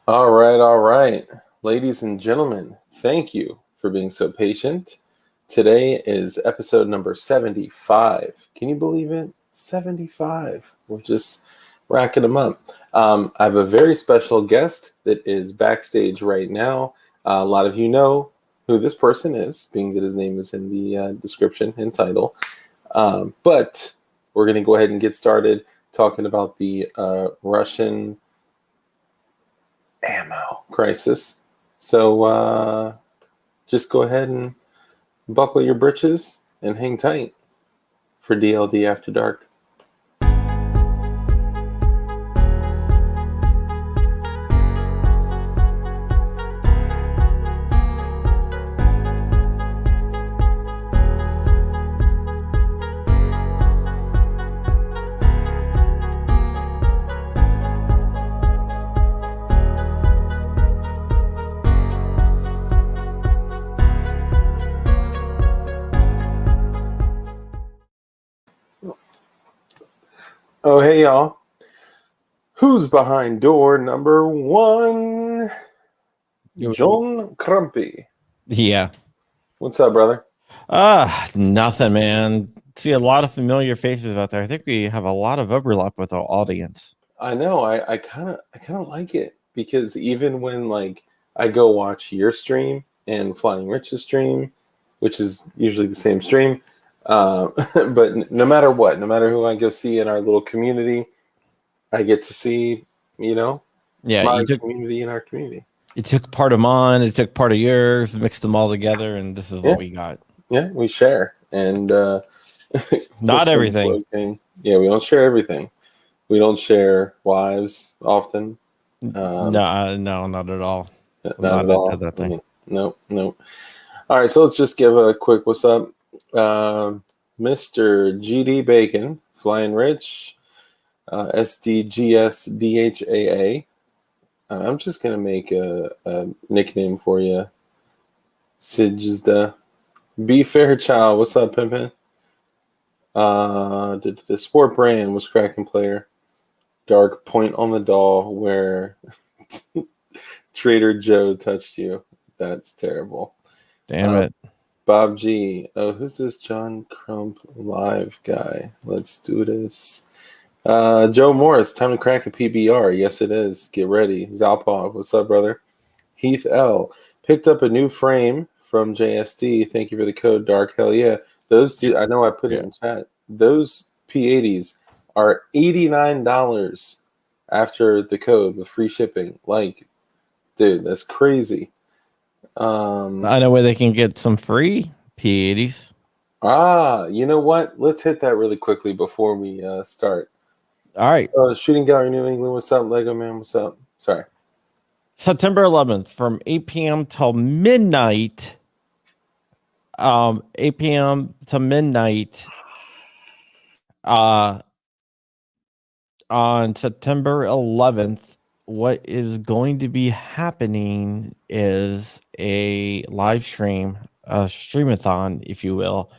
All right. Ladies and gentlemen, thank you for being so patient. Today is episode number 75. Can you believe it? 75. We're just racking them up. I have a very special guest that is backstage right now. A lot of you know who this person is, being that his name is in the description and title. But we're going to go ahead and get started talking about the Russian ammo crisis. So just go ahead and buckle your britches and hang tight for DLD After Dark. Oh, hey, y'all. Who's behind door number one? John Crumpy. Yeah. What's up, brother? Nothing, man. See a lot of familiar faces out there. I think we have a lot of overlap with our audience. I know. I kind of like it because even when I go watch your stream and Flying Rich's stream, which is usually the same stream, but no matter what, no matter who I go see in our little community, I get to see, my community in our community. You took part of mine, it took part of yours, mixed them all together, and this is what we got. Yeah, we share. And not everything. Yeah, we don't share everything. We don't share wives often. No, not at all. Not at all. That thing. Nope. All right, so let's just give a quick what's up. Mr. GD Bacon, Flying Rich, SDGSDHAA. I'm just going to make a nickname for you. Sijda. Be Fairchild. What's up, Pimpin? The Sport Brand was cracking player. Dark Point on the Doll where Trader Joe touched you. That's terrible. Damn it. Bob G. Oh, who's this John Crump live guy? Let's do this. Joe Morris, time to crack a PBR. Yes, it is. Get ready. Zalpov, what's up, brother? Heath L. Picked up a new frame from JSD. Thank you for the code, Dark. Hell yeah. Those two, I know I put it in chat. Those P80s are $89 after the code with free shipping. Dude, that's crazy. I know where they can get some free P80s. You know what? Let's hit that really quickly before we start. All right. Shooting Gallery New England, what's up? Lego Man, what's up? Sorry. September 11th from 8 p.m. till midnight. 8 p.m. to midnight. On September 11th, what is going to be happening is a live stream, a streamathon, if you will,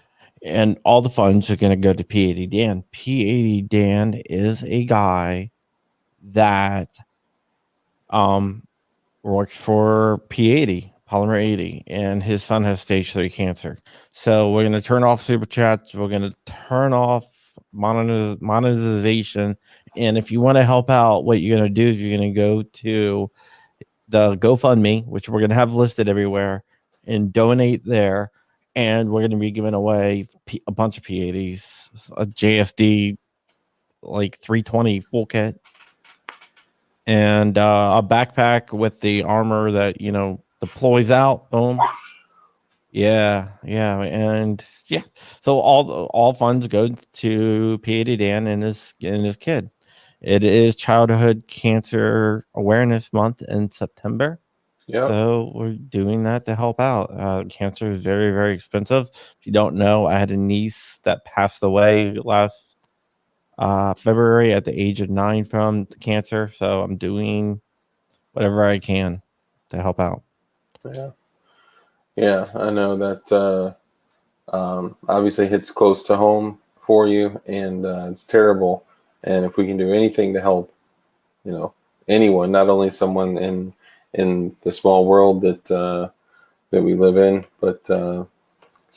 and all the funds are going to go to P80 Dan. P80 Dan is a guy that works for P80, Polymer 80, and his son has stage 3 cancer. So we're going to turn off super chats. We're going to turn off monetization. And if you want to help out, what you're going to do is you're going to go to the GoFundMe, which we're going to have listed everywhere, and donate there. And we're going to be giving away a bunch of P80s, a JSD 320 full kit, and a backpack with the armor that deploys out. Boom. Yeah. And yeah. So all funds go to P80 Dan and his kid. It is Childhood Cancer Awareness Month in September. Yeah. So we're doing that to help out. Cancer is very, very expensive. If you don't know, I had a niece that passed away last February at the age of 9 from cancer. So I'm doing whatever I can to help out. Yeah, I know that obviously hits close to home for you, and it's terrible. And if we can do anything to help, anyone, not only someone in the small world that we live in, but so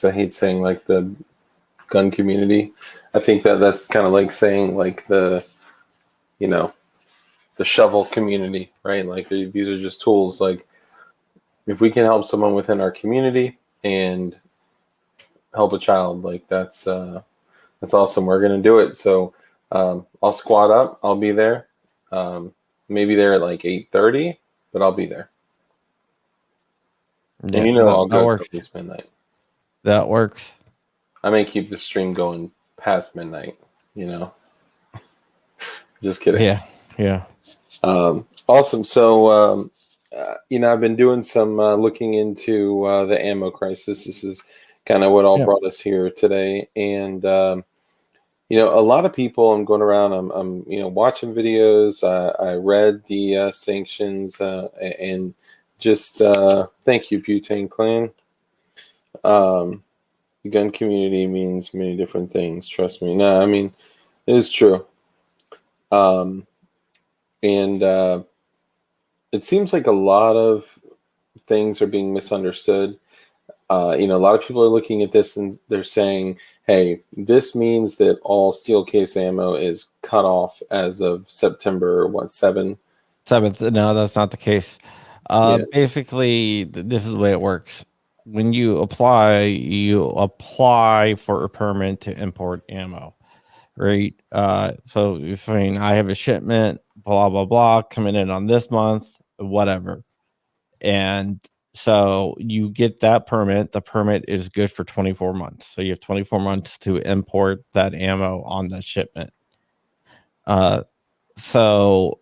I hate saying like the gun community. I think that's kind of like saying like the you know the shovel community, right? Like these are just tools. Like if we can help someone within our community and help a child, like that's awesome. We're gonna do it. So I'll squat up. I'll be there. Maybe there at like 8:30, but I'll be there. Yeah, And I'll that go till at works. least midnight. That works. I may keep the stream going past midnight. Just kidding. Yeah, yeah. Awesome. So I've been doing some looking into the ammo crisis. This is kind of what all Yeah. brought us here today, and a lot of people. I'm going around. I'm watching videos. I read the sanctions and just thank you, Butane Clan. The gun community means many different things. Trust me. No, I mean it is true. And it seems like a lot of things are being misunderstood. A lot of people are looking at this and they're saying, hey, this means that all steel case ammo is cut off as of September, 7? 7th. No, that's not the case. Yeah. Basically, this is the way it works. When you apply for a permit to import ammo, right? So if I have a shipment, blah blah blah, coming in on this month, whatever, and so you get that permit. The permit is good for 24 months. So you have 24 months to import that ammo on that shipment. So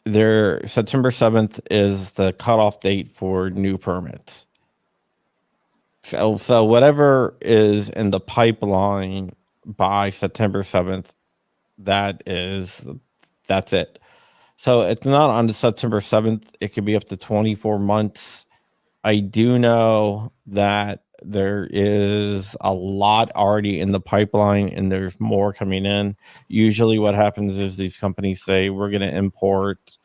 their September 7th is the cutoff date for new permits. So whatever is in the pipeline by September 7th, that's it. So it's not on the September 7th. It could be up to 24 months. I do know that there is a lot already in the pipeline and there's more coming in. Usually what happens is these companies say we're going to import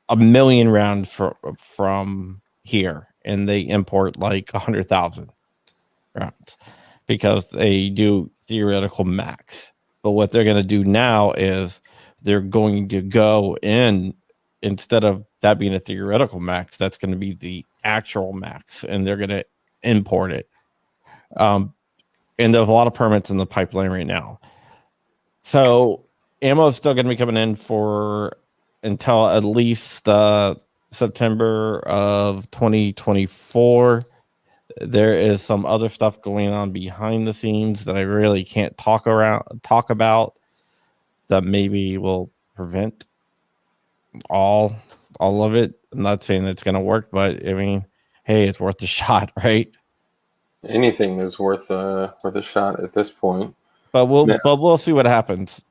1 million rounds from here, and they import like 100,000 rounds because they do theoretical max. But what they're going to do now is they're going to go in, instead of that being a theoretical max, that's going to be the actual max, and they're going to import it. And there's a lot of permits in the pipeline right now. So ammo is still going to be coming in until at least September of 2024. There is some other stuff going on behind the scenes that I really can't talk about that maybe will prevent all of it. I'm not saying it's going to work, but I mean, hey, it's worth a shot, right? Anything is worth a shot at this point. But we'll see what happens.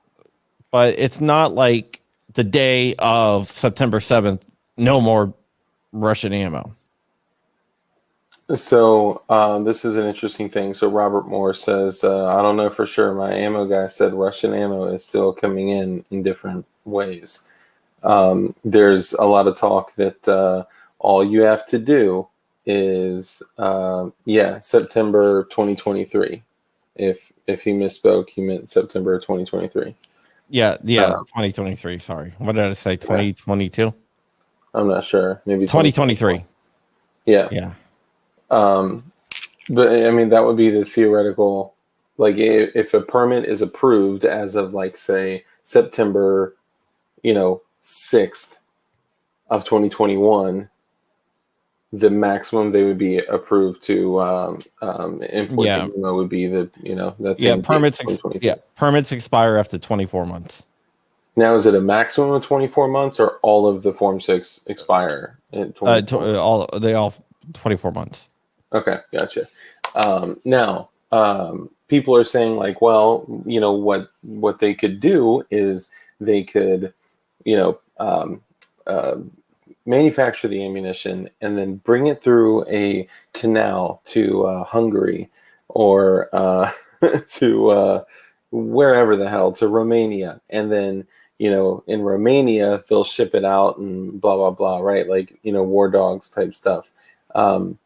But it's not like the day of September 7th, no more Russian ammo. So this is an interesting thing. So Robert Moore says, I don't know for sure. My ammo guy said Russian ammo is still coming in different ways. There's a lot of talk that all you have to do is, September 2023. If he misspoke, he meant September 2023. Yeah, 2023. Sorry. What did I say? 2022? I'm not sure. Maybe 2023. Yeah. Yeah. But I mean, that would be the theoretical, like if a permit is approved as of like, say, September, 6th of 2021, the maximum they would be approved to import ammo would be permits expire after 24 months. Now, is it a maximum of 24 months or all of the Form 6 expire in 24 they all 24 months. Okay, gotcha. Now, people are saying like, well, what they could do is they could, manufacture the ammunition and then bring it through a canal to Hungary or to wherever the hell, to Romania, and then in Romania, they'll ship it out and blah, blah, blah, right? Like, war dogs type stuff. No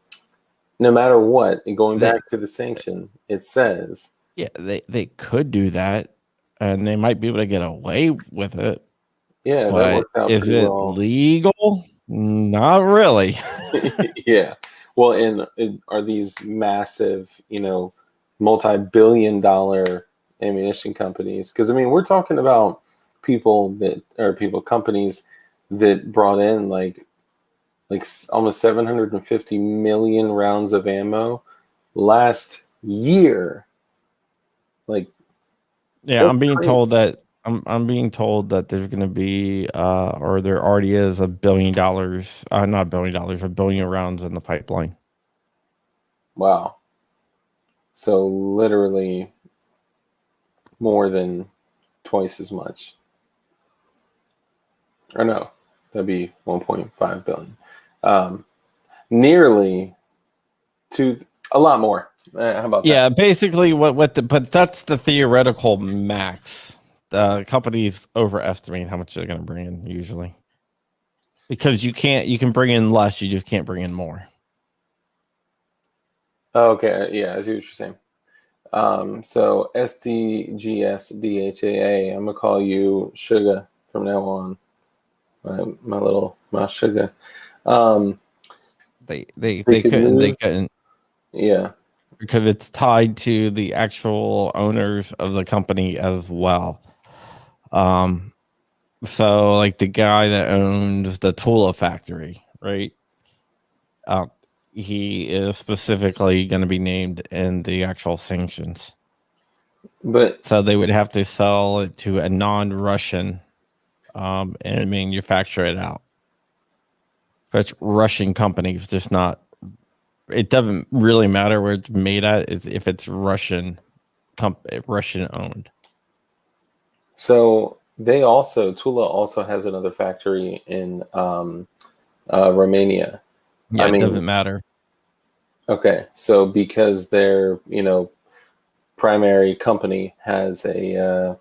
matter what, and going back to the sanction, it says. Yeah, they could do that, and they might be able to get away with it. Yeah, that But worked out is pretty it well. legal? Not really. Yeah. Well, and are these massive, multi-billion-dollar ammunition companies? Because we're talking about companies that brought in like almost 750 million rounds of ammo last year. Like, Yeah, that's I'm being crazy. told that I'm being told that there's going to be or there already is $1 billion, not $1 billion, 1 billion rounds in the pipeline. Wow. So literally more than twice as much. Or no, that'd be 1.5 billion. Nearly a lot more. How about that? Yeah, basically but that's the theoretical max. The companies overestimate how much they're going to bring in usually. Because you can bring in less, you just can't bring in more. Oh, okay, yeah, I see what you're saying. So SDGSDHAA, I'm gonna call you Sugar from now on. My Sugar. They Could move. couldn't Yeah. because it's tied to the actual owners of the company as well. So like the guy that owns the Tula factory, right? He is specifically going to be named in the actual sanctions. But so they would have to sell it to a non-Russian and manufacture it out. But Russian companies, just not. It doesn't really matter where it's made at. Is if it's Russian owned. so Tula also has another factory in Romania. Yeah, it doesn't matter. Okay, so because their primary company has a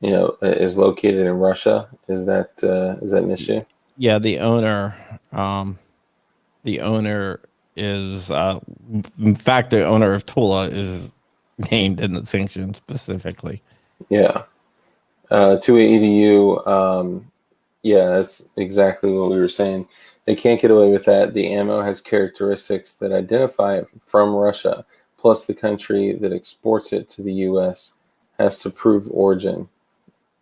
is located in Russia, is that an issue? Yeah, the owner is in fact the owner of Tula is named in the sanctions specifically. Yeah. 280U, yeah, that's exactly what we were saying. They can't get away with that. The ammo has characteristics that identify it from Russia, plus the country that exports it to the U.S. has to prove origin.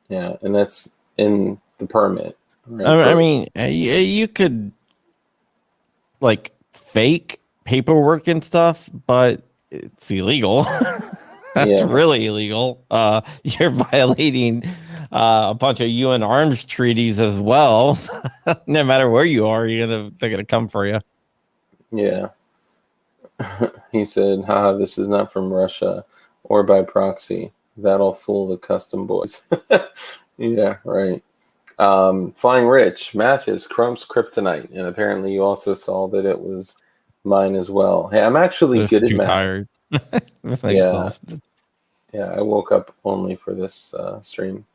Yeah, and that's in the permit. Right? You could like fake paperwork and stuff, but it's illegal. That's really illegal. You're violating a bunch of UN arms treaties as well. No matter where you are, they're gonna come for you. Yeah. He said, haha, this is not from Russia or by proxy. That'll fool the custom boys. Yeah, right. Flying Rich, math is Crump's kryptonite. And apparently you also saw that it was mine as well. Hey, I'm actually Just good at too math. tired. Exhausted. Yeah, I woke up only for this stream.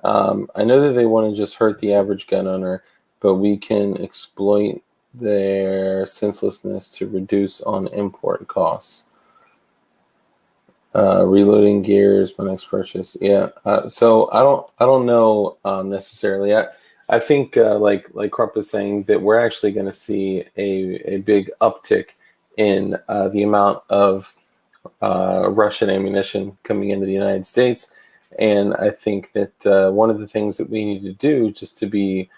I know that they want to just hurt the average gun owner, but we can exploit their senselessness to reduce on import costs. Reloading gears, my next purchase. Yeah. So I don't know necessarily. I think like Crump is saying that we're actually going to see a big uptick in the amount of Russian ammunition coming into the United States. And I think that one of the things that we need to do just to be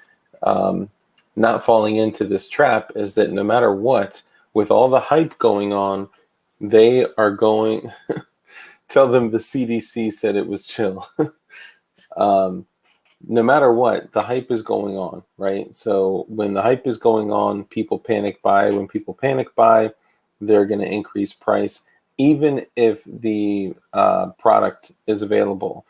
not falling into this trap is that no matter what, with all the hype going on, they are going, tell them the CDC said it was chill. No matter what, the hype is going on, right? So when the hype is going on, people panic buy. When people panic buy, they're going to increase price, even if the product is available.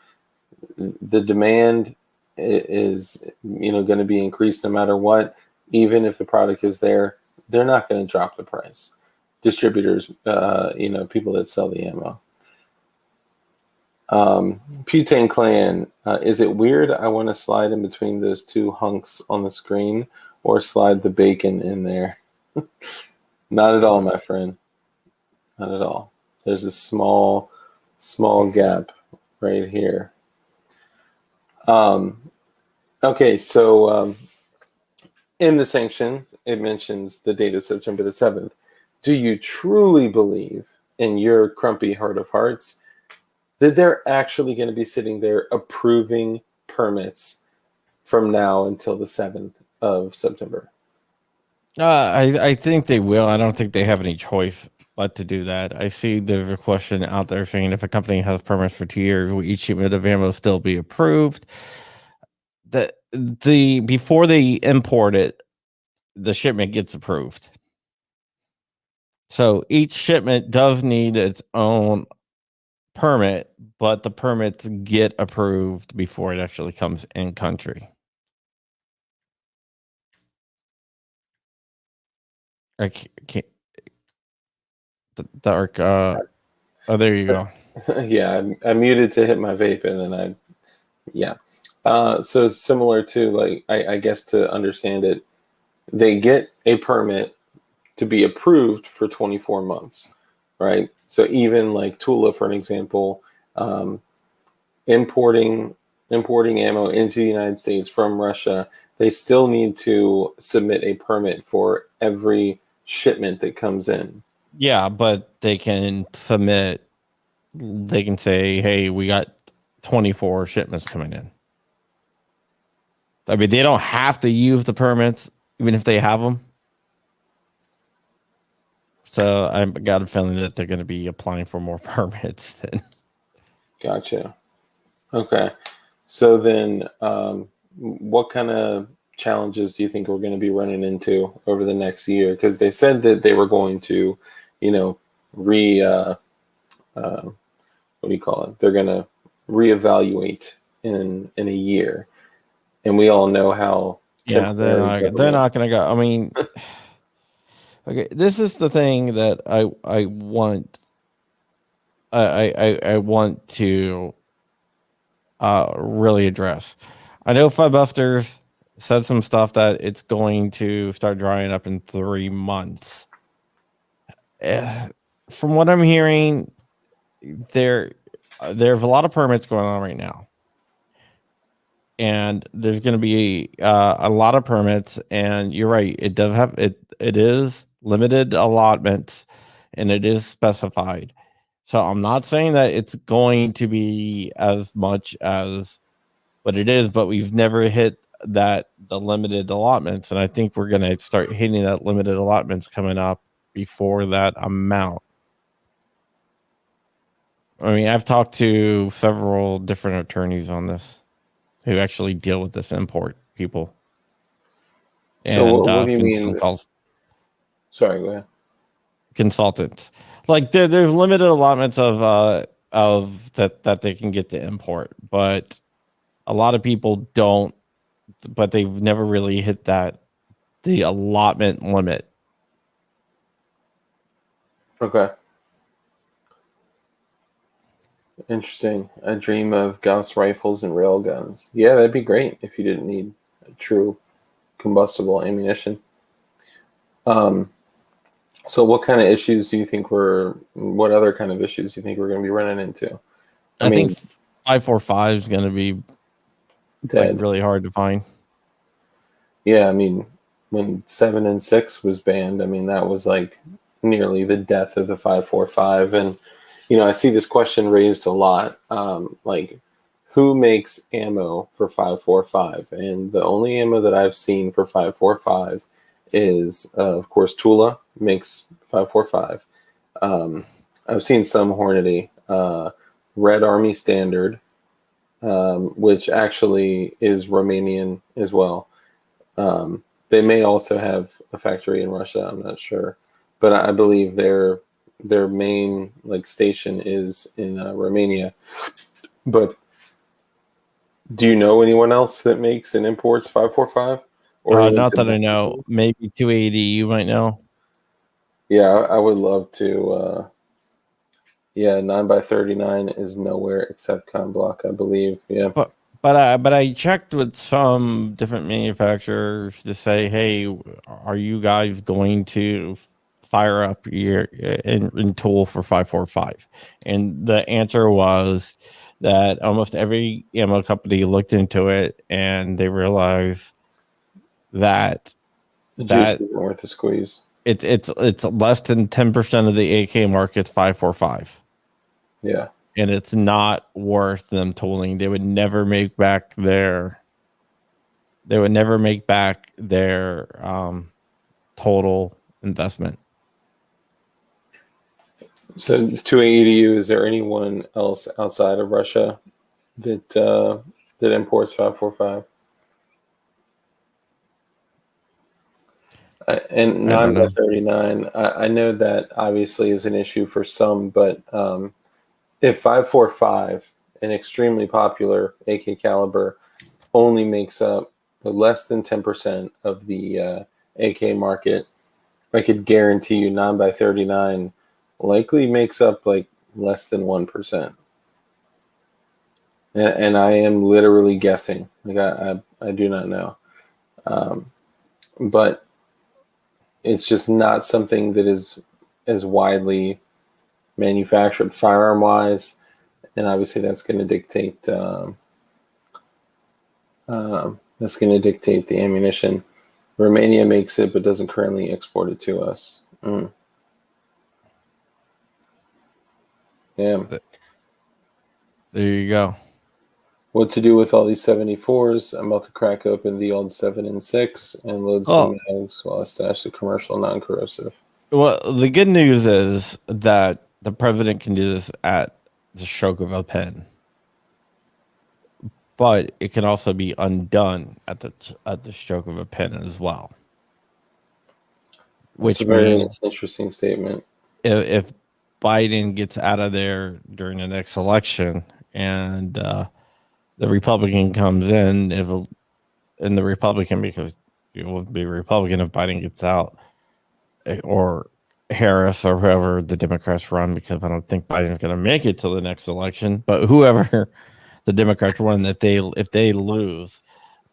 The demand is going to be increased no matter what. Even if the product is there, they're not going to drop the price. Distributors, people that sell the ammo. Putane Clan, is it weird I want to slide in between those two hunks on the screen or slide the bacon in there? Not at all, my friend. Not at all. There's a small, small gap right here. Okay, so in the sanctions, it mentions the date of September the 7th. Do you truly believe in your crumpy heart of hearts that they're actually going to be sitting there approving permits from now until the 7th of September? I think they will. I don't think they have any choice but to do that. I see there's a question out there saying if a company has permits for 2 years, will each shipment of ammo still be approved? The before they import it, the shipment gets approved. So each shipment does need its own permit, but the permits get approved before it actually comes in country. I can't. Dark. Oh, there you go. Yeah, I muted to hit my vape, and then yeah. So similar to like, I guess to understand it, they get a permit to be approved for 24 months, right? So even like Tula, for an example, importing ammo into the United States from Russia, they still need to submit a permit for every shipment that comes in. Yeah, but they can submit. They can say, "Hey, we got 24 shipments coming in." I mean, they don't have to use the permits, even if they have them. So I've got a feeling that they're going to be applying for more permits then. Gotcha. Okay. So then, what kind of challenges do you think we're going to be running into over the next year? Because they said that they were going to, what do you call it? They're going to reevaluate in a year, and we all know how. Yeah, they're not going to go. I mean, okay, this is the thing that I want. I want to really address. I know Fibusters said some stuff that it's going to start drying up in 3 months. From what I'm hearing, there's a lot of permits going on right now, and there's going to be a lot of permits. And you're right; it does have it. It is limited allotments, and it is specified. So I'm not saying that it's going to be as much as what it is, but we've never hit the limited allotments, and I think we're going to start hitting that limited allotments coming up before that amount. I mean, I've talked to several different attorneys on this who actually deal with this import people. So what do you mean? Sorry, go ahead. Consultants. Like there's limited allotments of that they can get to import, but a lot of people don't, but they've never really hit the allotment limit. Okay. Interesting. A dream of Gauss rifles and railguns. Yeah, that'd be great if you didn't need true combustible ammunition. So what kind of issues do you think what other kind of issues do you think we're going to be running into? I think 545 is going to be like really hard to find. Yeah, I mean, when 7 and 6 was banned, I mean, that was like nearly the death of the 545. And, I see this question raised a lot, like, who makes ammo for 545? And the only ammo that I've seen for 545 is, of course, Tula makes 545. I've seen some Hornady, Red Army Standard, which actually is Romanian as well. They may also have a factory in Russia. I'm not sure, but I believe their main station is in Romania. But do you know anyone else that makes and imports 545? Or not that I know. Maybe 280. You might know. Yeah, I would love to Yeah, 9x39 is nowhere except con block, I believe. Yeah. But I checked with some different manufacturers to say, hey, are you guys going to fire up your in tool for 545? And the answer was that almost every ammo company looked into it and they realized that The juice that isn't worth a squeeze. it's less than 10% of the AK market's 545. Yeah. And it's not worth them tooling. They would never make back their total investment. So, to EDU, is there anyone else outside of Russia that imports 545? And I don't 9 by know. 39, I know that obviously is an issue for some, but if 545, an extremely popular AK caliber, only makes up less than 10% of the AK market, I could guarantee you 9 by 39 likely makes up like less than 1%. And I am literally guessing. Like I do not know. But it's just not something that is as widely manufactured firearm wise. And obviously that's going to dictate the ammunition. Romania makes it, but doesn't currently export it to us. Yeah. There you go. What to do with all these 74s? I'm about to crack open the old 7 and 6 and load some mags while I stash the commercial non-corrosive. Well, the good news is that the president can do this at the stroke of a pen, but it can also be undone at the stroke of a pen as well. That's a very interesting statement. If Biden gets out of there during the next election and the Republican comes in, and the Republican, because it will be Republican if Biden gets out, or Harris or whoever the Democrats run, because I don't think Biden's going to make it to the next election. But whoever the Democrats run, if they lose,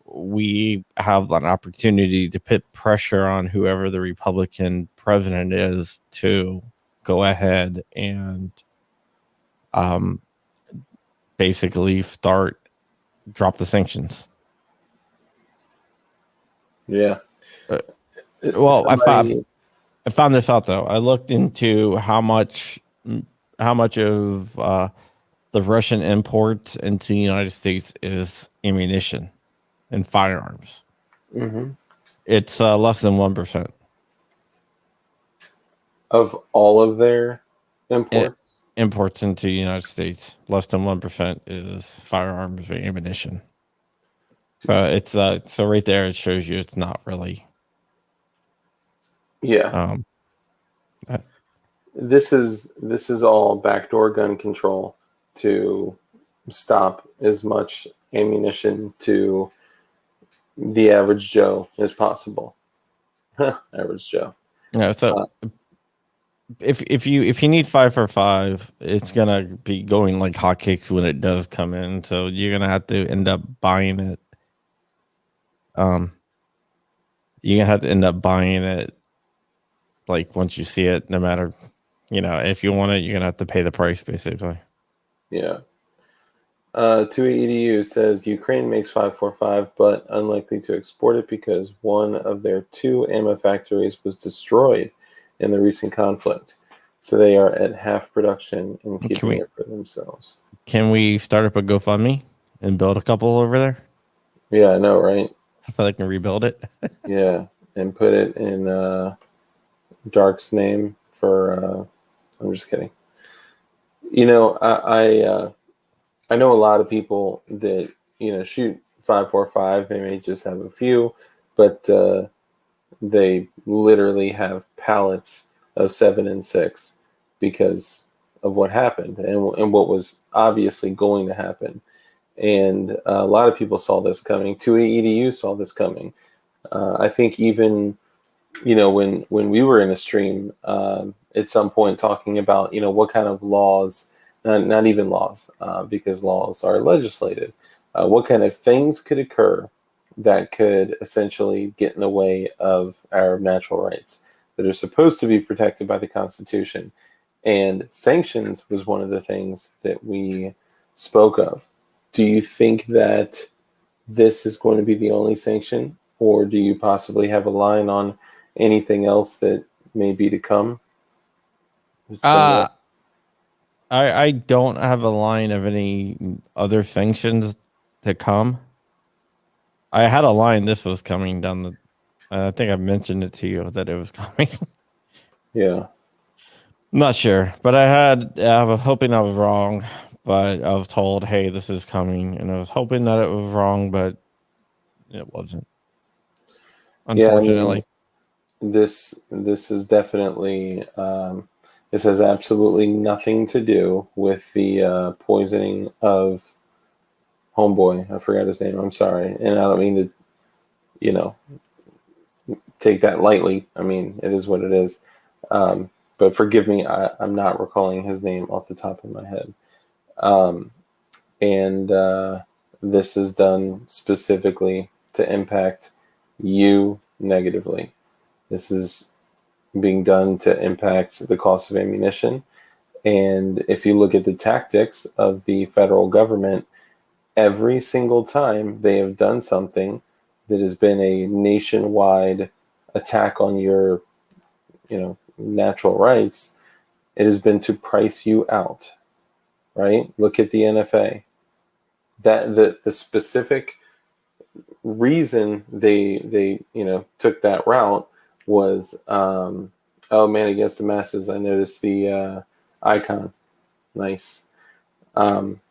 we have an opportunity to put pressure on whoever the Republican president is to go ahead and basically drop the sanctions. Yeah. Well, I found this out though. I looked into how much of the Russian imports into the United States is ammunition and firearms. Mm-hmm. It's less than 1% of all of their imports. Imports into the United States. Less than 1% is firearms or ammunition. It's so right there it shows you it's not really. Yeah. This is all backdoor gun control to stop as much ammunition to the average Joe as possible. Average Joe. Yeah. So if you need 545, it's gonna be going like hotcakes when it does come in. So you're gonna have to end up buying it. You're gonna have to end up buying it like once you see it, no matter, if you want it, you're gonna have to pay the price basically. Yeah. 2EDU says Ukraine makes 545, but unlikely to export it because one of their 2 ammo factories was destroyed in the recent conflict. So they are at half production and keeping it for themselves. Can we start up a GoFundMe and build a couple over there? Yeah, I know, right? I feel like I can rebuild it. Yeah, and put it in Dark's name for. I'm just kidding. I know a lot of people that shoot 545. They may just have a few, but they literally have pallets of 7 and 6 because of what happened and what was obviously going to happen. And a lot of people saw this coming. 2EDU saw this coming. I think even when we were in a stream at some point talking about, what kind of laws, not even laws, because laws are legislated, what kind of things could occur that could essentially get in the way of our natural rights that are supposed to be protected by the Constitution. And sanctions was one of the things that we spoke of. Do you think that this is going to be the only sanction, or do you possibly have a line on anything else that may be to come? Similar. I don't have a line of any other sanctions to come. I had a line. This was coming down the. I think I mentioned it to you that it was coming. Yeah. I'm not sure, but I was hoping I was wrong, but I was told, hey, this is coming. And I was hoping that it was wrong, but it wasn't. Yeah, I Unfortunately. mean, this is definitely this has absolutely nothing to do with the poisoning of homeboy. I forgot his name. I'm sorry, and I don't mean to, you know, take that lightly. I mean, it is what it is. But forgive me, I'm not recalling his name off the top of my head. Um, and this is done specifically to impact you negatively. This is being done to impact the cost of ammunition. And if you look at the tactics of the federal government, every single time they have done something that has been a nationwide attack on your, natural rights, it has been to price you out, right? Look at the NFA. That the specific reason they took that route was oh man, against the masses. I noticed the icon. Nice. Um,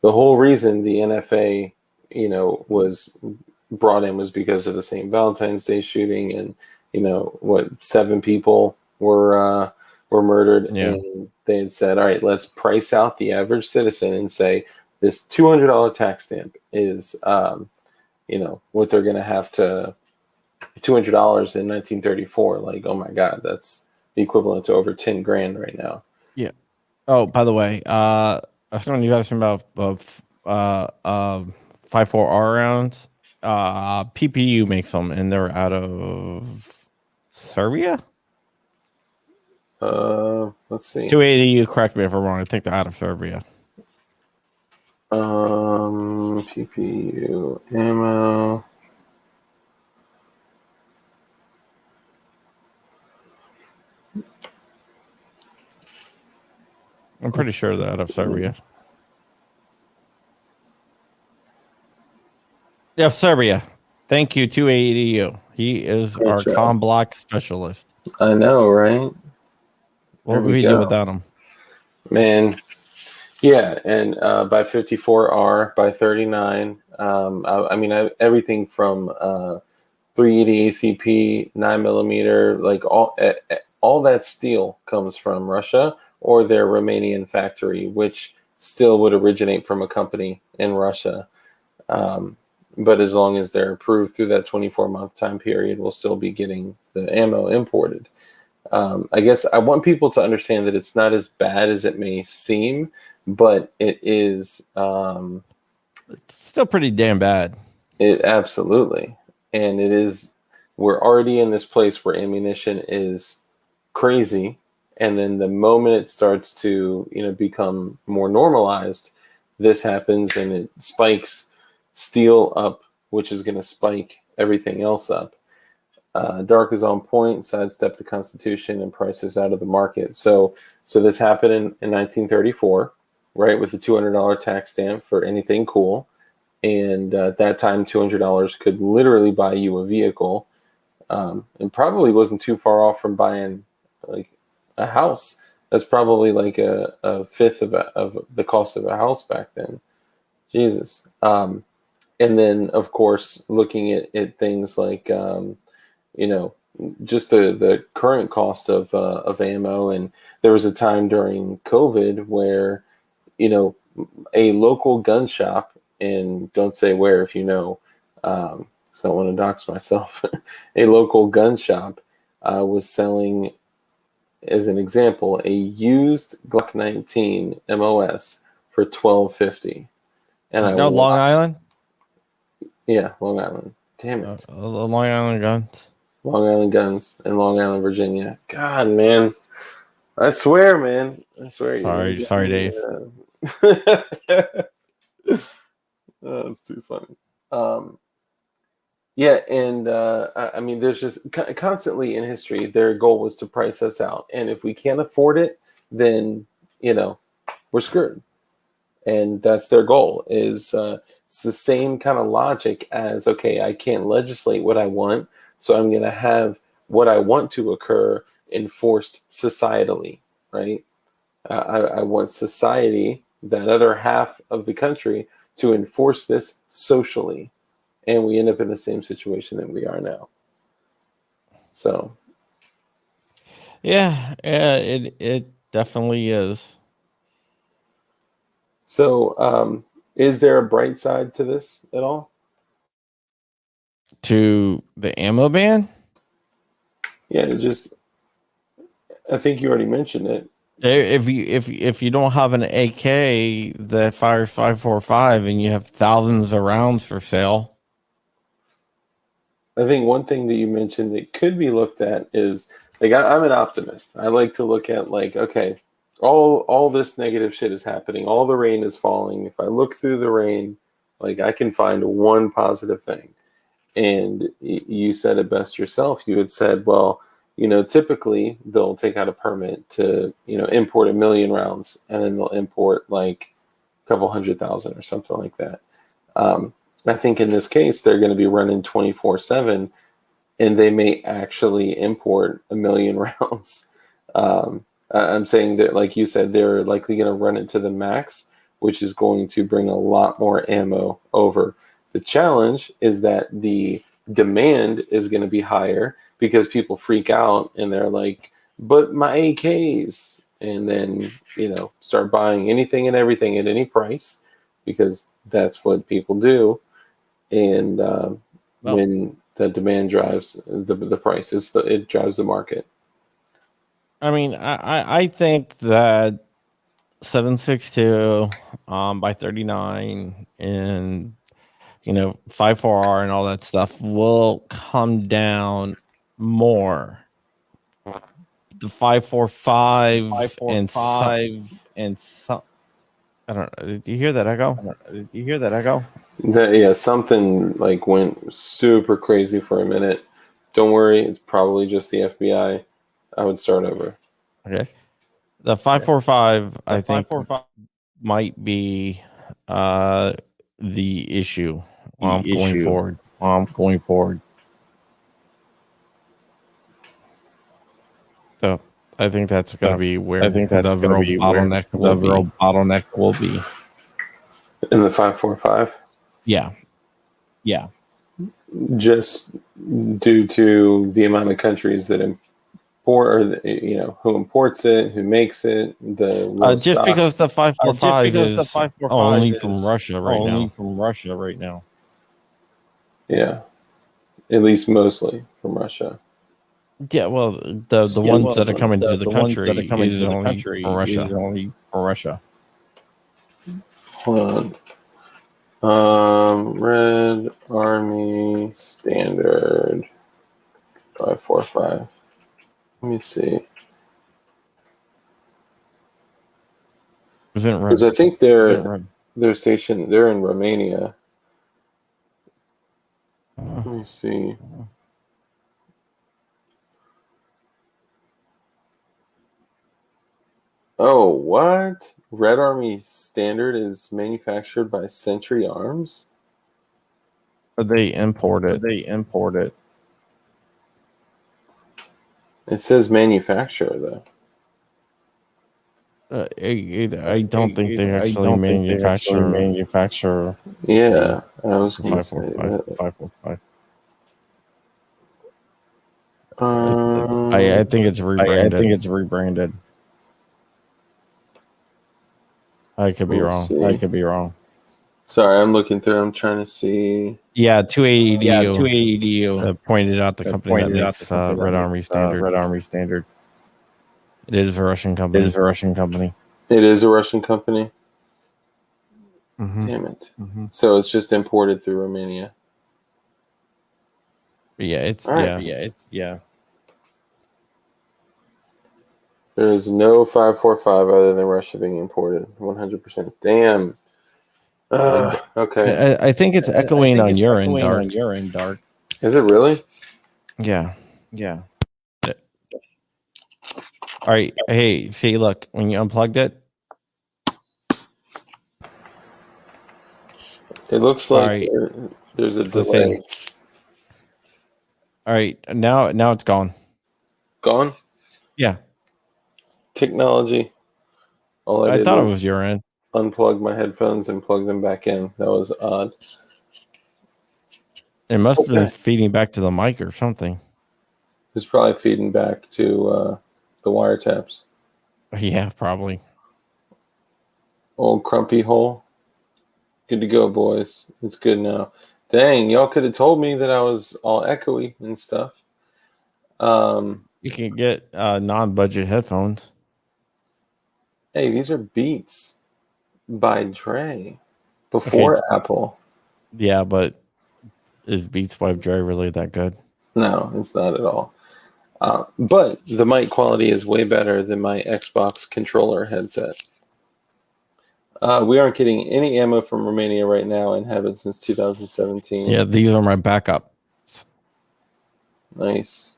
the whole reason the NFA was brought in was because of the St. Valentine's Day shooting, and what, 7 people were murdered, Yeah. and they had said, all right, let's price out the average citizen and say this $200 tax stamp is what they're going to have to, $200 in 1934. Like, oh my God, that's the equivalent to over 10 grand right now. Yeah. Oh, by the way, I was going to you guys about 5.4R rounds. PPU makes them, and they're out of Serbia. Let's see. 280. You correct me if I'm wrong. I think they're out of Serbia. PPU ammo. I'm pretty sure they're out of Serbia. Yeah, Serbia. Thank you, 280U. He is Good our job. com block specialist. I know, right? What would we do without him? Man, yeah, and by 54R, by 39, I mean, everything from 380 ACP, 9mm, like all that steel comes from Russia or their Romanian factory, which still would originate from a company in Russia. But as long as they're approved through that 24-month time period, we'll still be getting the ammo imported. I guess I want people to understand that it's not as bad as it may seem, but it is. It's still pretty damn bad. It absolutely, and it is. We're already in this place where ammunition is crazy, and then the moment it starts to become more normalized, this happens and it spikes steel up, which is going to spike everything else up. Dark is on point, sidestep the Constitution, and prices out of the market. So this happened in 1934, right, with the $200 tax stamp for anything cool. And at that time, $200 could literally buy you a vehicle, and probably wasn't too far off from buying like a house. That's probably like a fifth of the cost of a house back then. Jesus. And then, of course, looking at things like just the current cost of ammo. And there was a time during COVID where a local gun shop, and don't say where if you know, so I don't want to dox myself. A local gun shop was selling, as an example, a used Glock 19 MOS for $12.50. And I Long Island. Yeah, Long Island. Damn it. Long Island guns. Long Island guns in Long Island, Virginia. God, man. I swear, man. I swear. Sorry, Dave. That's too funny. Yeah, and I mean, there's just constantly in history, their goal was to price us out. And if we can't afford it, then, we're screwed. And that's their goal. It's the same kind of logic as, okay, I can't legislate what I want, so I'm going to have what I want to occur enforced societally, right? I want society, that other half of the country, to enforce this socially. And we end up in the same situation that we are now. So. Yeah, it definitely is. So, is there a bright side to this at all? To the ammo ban? Yeah, I think you already mentioned it. If you don't have an AK that fires 5.45 and you have thousands of rounds for sale, I think one thing that you mentioned that could be looked at is, like, I'm an optimist. I like to look at, like, okay, all this negative shit is happening. All the rain is falling. If I look through the rain, like, I can find one positive thing. And you said it best yourself. You had said, well, typically they'll take out a permit to, import 1 million rounds, and then they'll import like a couple 100,000 or something like that. I think in this case, they're going to be running 24/7, and they may actually import 1 million rounds. I'm saying that, like you said, they're likely going to run it to the max, which is going to bring a lot more ammo over. The challenge is that the demand is going to be higher because people freak out and they're like, but my AKs, and then, start buying anything and everything at any price, because that's what people do. And when the demand drives the price, it drives the market. I mean, I think that 7.62 by 39 and 5.4R and all that stuff will come down more. The 5.45 and some. I don't know. Did you hear that echo? Yeah, something like went super crazy for a minute. Don't worry, it's probably just the FBI. I would start over. Okay. The 5.45, I think, might be the issue going forward. So I think that's going to be where the real bottleneck will be. In the 5.45? Yeah. Just due to the amount of countries that import, or who imports it, who makes it, just because the 5.45 is only from Russia right now. Yeah, at least mostly from Russia. Yeah, well, the ones that are coming to the country is only from Russia. Hold on. Red Army Standard 5.45. Let me see. Because I think they're stationed. They're in Romania. Let me see. Oh, what? Red Army Standard is manufactured by Century Arms? They import it. It says manufacturer, though. I don't think they actually manufacture. Yeah, I was going to say that. 5.45. I think it's rebranded. I could be wrong. Sorry, I'm looking through. I'm trying to see. Yeah, 280 Yeah, DU 280 DU pointed out the company that pointed out the makes company that Red makes Army Standard. Red Army Standard. It is a Russian It company. is a Russian company. It is a Russian company. Mhm. Damn it. So it's just imported through Romania. Yeah, it's All right. yeah. There is no 545 other than Russia being imported. 100%. Damn. Okay. I think it's I echoing think on it's your end, echoing Dark. on your end, Dark. Is it really? Yeah. Yeah. All right. Hey, see, look, when you unplugged it, It looks All like right. there's a Let's delay. see. All right, now it's gone. Gone? Yeah, Technology. All I I did thought it was was your end. unplug my headphones and plug them back in. That was odd. It must have been Okay. feeding back to the mic or something. It's probably feeding back to the wiretaps. Yeah, probably. Old crumpy hole. Good to go, boys. It's good now. Dang, y'all could have told me that I was all echoey and stuff. You can get non-budget headphones. Hey, these are Beats by Dre before Apple. Yeah, but is Beats by Dre really that good? No, it's not at all. But the mic quality is way better than my Xbox controller headset. We aren't getting any ammo from Romania right now and haven't since 2017. Yeah, these are my backup. Nice.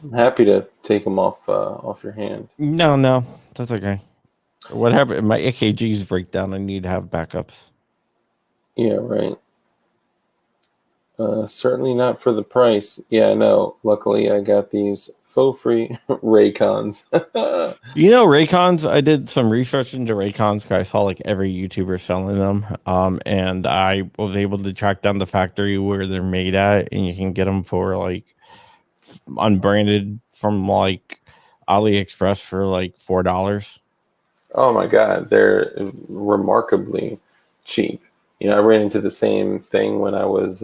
I'm happy to take them off your hand. No, that's okay. Whatever, my AKGs break down, I need to have backups. Yeah, right. Certainly not for the price. Yeah, no. Luckily, I got these faux free Raycons. You know, Raycons, I did some research into Raycons because I saw like every YouTuber selling them. And I was able to track down the factory where they're made at, and you can get them for like unbranded from like AliExpress for like $4. Oh my God, they're remarkably cheap. You know, I ran into the same thing when I was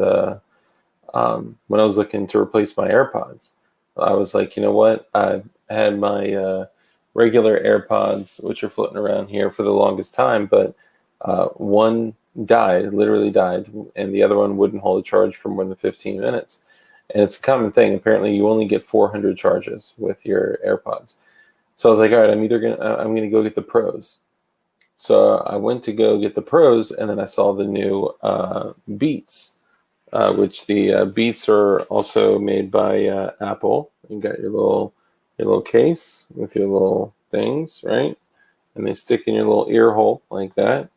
looking to replace my AirPods. I was like, you know what? I had my regular AirPods, which are floating around here for the longest time, but one died, literally died, and the other one wouldn't hold a charge for more than 15 minutes. And it's a common thing. Apparently, you only get 400 charges with your AirPods. So I was like, all right, I'm gonna go get the Pros. So I went to go get the Pros, and then I saw the new Beats, which the Beats are also made by Apple. You got your little case with your little things, right? And they stick in your little ear hole like that.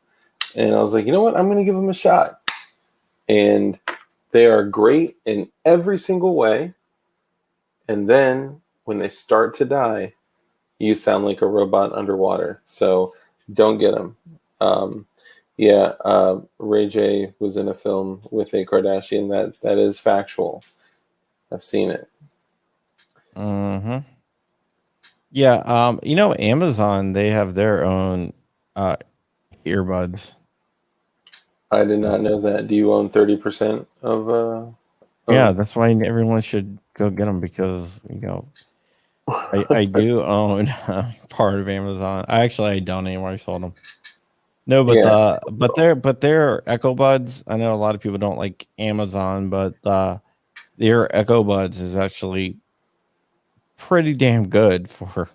And I was like, you know what? I'm gonna give them a shot. And they are great in every single way. And then when they start to die, you sound like a robot underwater. So don't get them. Ray J was in a film with a Kardashian. That is factual. I've seen it. Mm-hmm. Yeah, you know, Amazon, they have their own earbuds. I did not know that. Do you own 30% of? Yeah, that's why everyone should go get them because you know I do own part of Amazon. I don't anymore. I sold them. No, but Yeah. their Echo Buds. I know a lot of people don't like Amazon, but their Echo Buds is actually pretty damn good for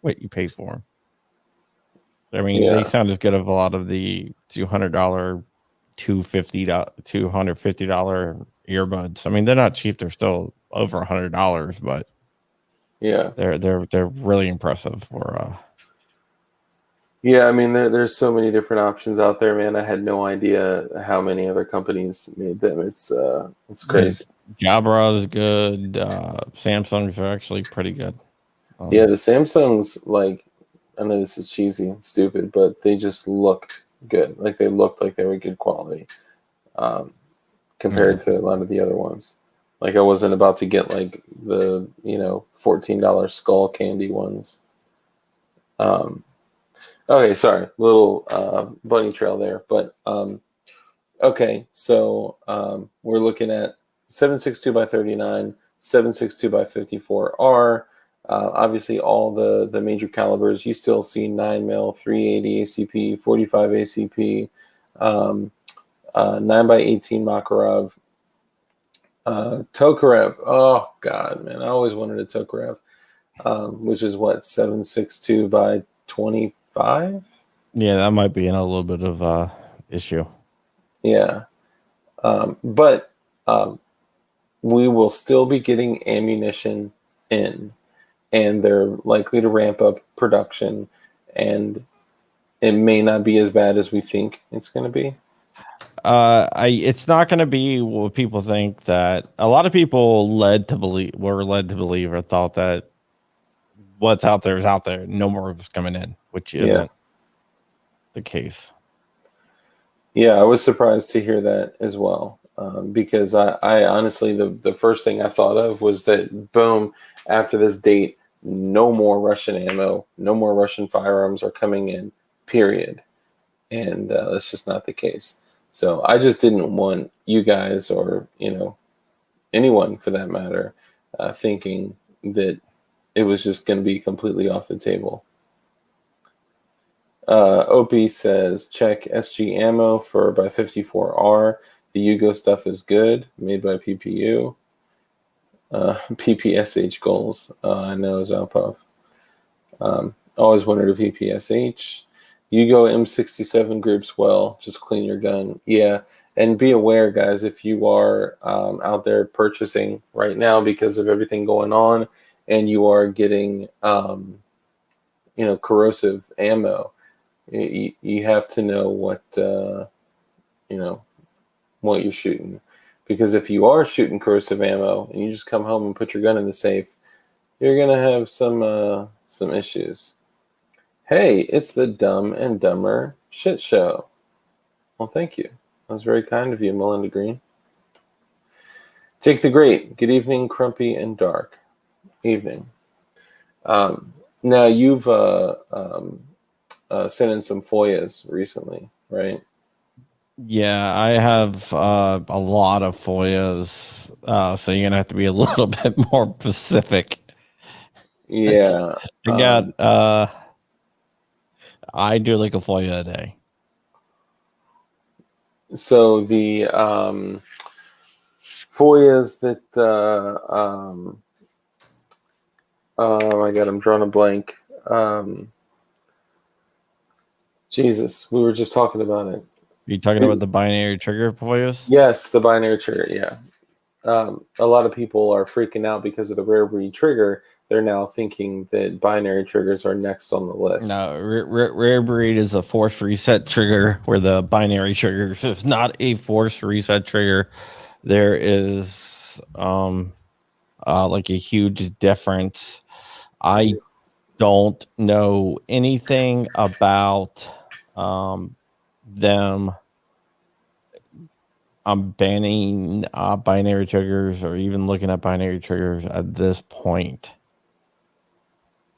what you pay for them. I mean, they sound as good as a lot of the $200, $250 earbuds. I mean, they're not cheap. They're still over $100, but Yeah. they're really impressive for Yeah, I mean, there's so many different options out there, man. I had no idea how many other companies made them. It's crazy. Jabra is good. Samsungs are actually pretty good. Yeah, the Samsungs, like, I know this is cheesy and stupid, but they just looked good. Like they looked like they were good quality compared to a lot of the other ones. Like I wasn't about to get like the $14 skull candy ones. Okay, sorry, little bunny trail there, but okay, so we're looking at 7.62 by 39, 7.62 by 54R. Obviously, all the major calibers. You still see 9 mil, 380 ACP, 45 ACP, 9 by 18 Makarov, Tokarev. Oh God, man, I always wanted a Tokarev, which is what 7.62 by 25. Yeah, that might be in a little bit of issue. Yeah, but we will still be getting ammunition in, and they're likely to ramp up production, and it may not be as bad as we think it's going to be. It's not going to be what people think. That a lot of people were led to believe or thought that what's out there is out there. No more is coming in, which isn't the case. Yeah, I was surprised to hear that as well, because I honestly, the first thing I thought of was that, boom, after this date, no more Russian ammo, no more Russian firearms are coming in, period. And that's just not the case. So I just didn't want you guys, or anyone for that matter, thinking that it was just going to be completely off the table. Opie says, check SG ammo for by 54R. The Yugo stuff is good, made by PPU. PPSH goals. I know, Zalpov. Always wanted a PPSH. Yugo M67 groups well. Just clean your gun. Yeah, and be aware, guys, if you are out there purchasing right now because of everything going on, and you are getting corrosive ammo, you have to know what what you're shooting, because if you are shooting corrosive ammo and you just come home and put your gun in the safe, you're gonna have some issues. Hey, it's the Dumb and Dumber Shit Show. Well, thank you. That was very kind of you, Melinda Green. Jake the Great. Good evening, Crumpy and Dark. Evening. Now you've sent in some FOIAs recently, right? Yeah, I have a lot of FOIAs, so you're gonna have to be a little bit more specific. Yeah. I do like a FOIA a day. So the FOIAs that oh my God, I'm drawing a blank. Jesus, we were just talking about it. Are you talking about the binary trigger FOIAs? Yes, the binary trigger. Yeah. A lot of people are freaking out because of the rare breed trigger. They're now thinking that binary triggers are next on the list. No, rare breed is a force reset trigger, where the binary trigger is not a force reset trigger. There is like a huge difference. I don't know anything about them banning binary triggers, or even looking at binary triggers at this point.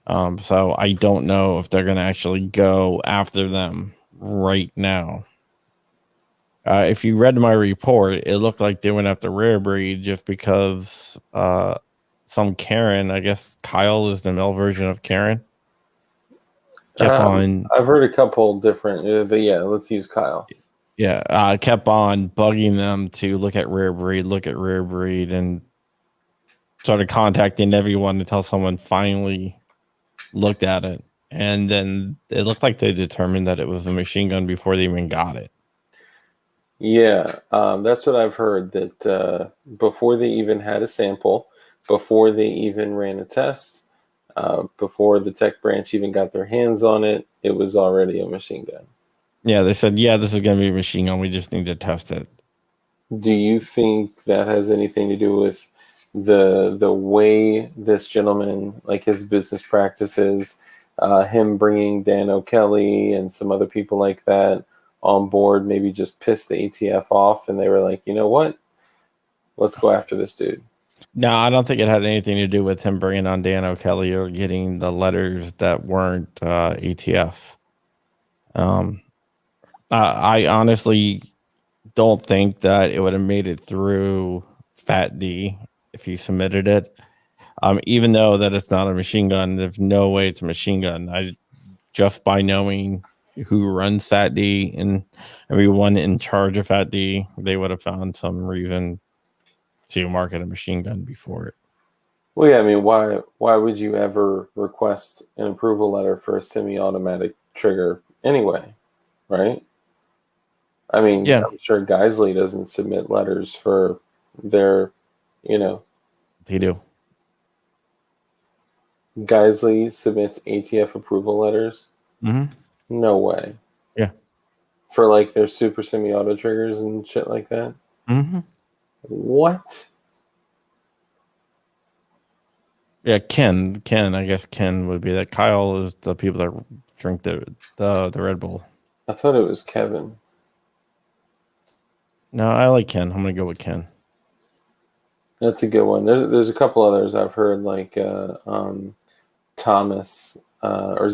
So I don't know if they're going to actually go after them right now. If you read my report, it looked like they went after rare breed just because some Karen, I guess Kyle is the male version of Karen, kept on. I've heard a couple different, but yeah, let's use Kyle. Yeah, kept on bugging them to look at rare breed, and started contacting everyone until someone finally looked at it. And then it looked like they determined that it was a machine gun before they even got it. Yeah, that's what I've heard, that before they even had a sample, before they even ran a test, before the tech branch even got their hands on it, it was already a machine gun. Yeah, they said, yeah, this is going to be a machine gun. We just need to test it. Do you think that has anything to do with the way this gentleman, like his business practices, him bringing Dan O'Kelly and some other people like that on board, maybe just pissed the ATF off, and they were like, you know what? Let's go after this dude. No, I don't think it had anything to do with him bringing on Dan O'Kelly or getting the letters that weren't ATF. I honestly don't think that it would have made it through Fat D if he submitted it. Even though that it's not a machine gun, there's no way it's a machine gun. I just by knowing who runs Fat D and everyone in charge of Fat D, they would have found some reason to market a machine gun before it. Well, yeah, I mean, why would you ever request an approval letter for a semi-automatic trigger anyway, right? I mean, Yeah, I'm sure Geisley doesn't submit letters for their, you know, they do. Geisley submits ATF approval letters. Mm-hmm. No way. Yeah. For like their super semi-auto triggers and shit like that. Mm-hmm. What? Yeah, Ken. I guess Ken would be that. Kyle is the people that drink the Red Bull. I thought it was Kevin. No, I like Ken. I'm gonna go with Ken. That's a good one. There's a couple others I've heard, like Thomas or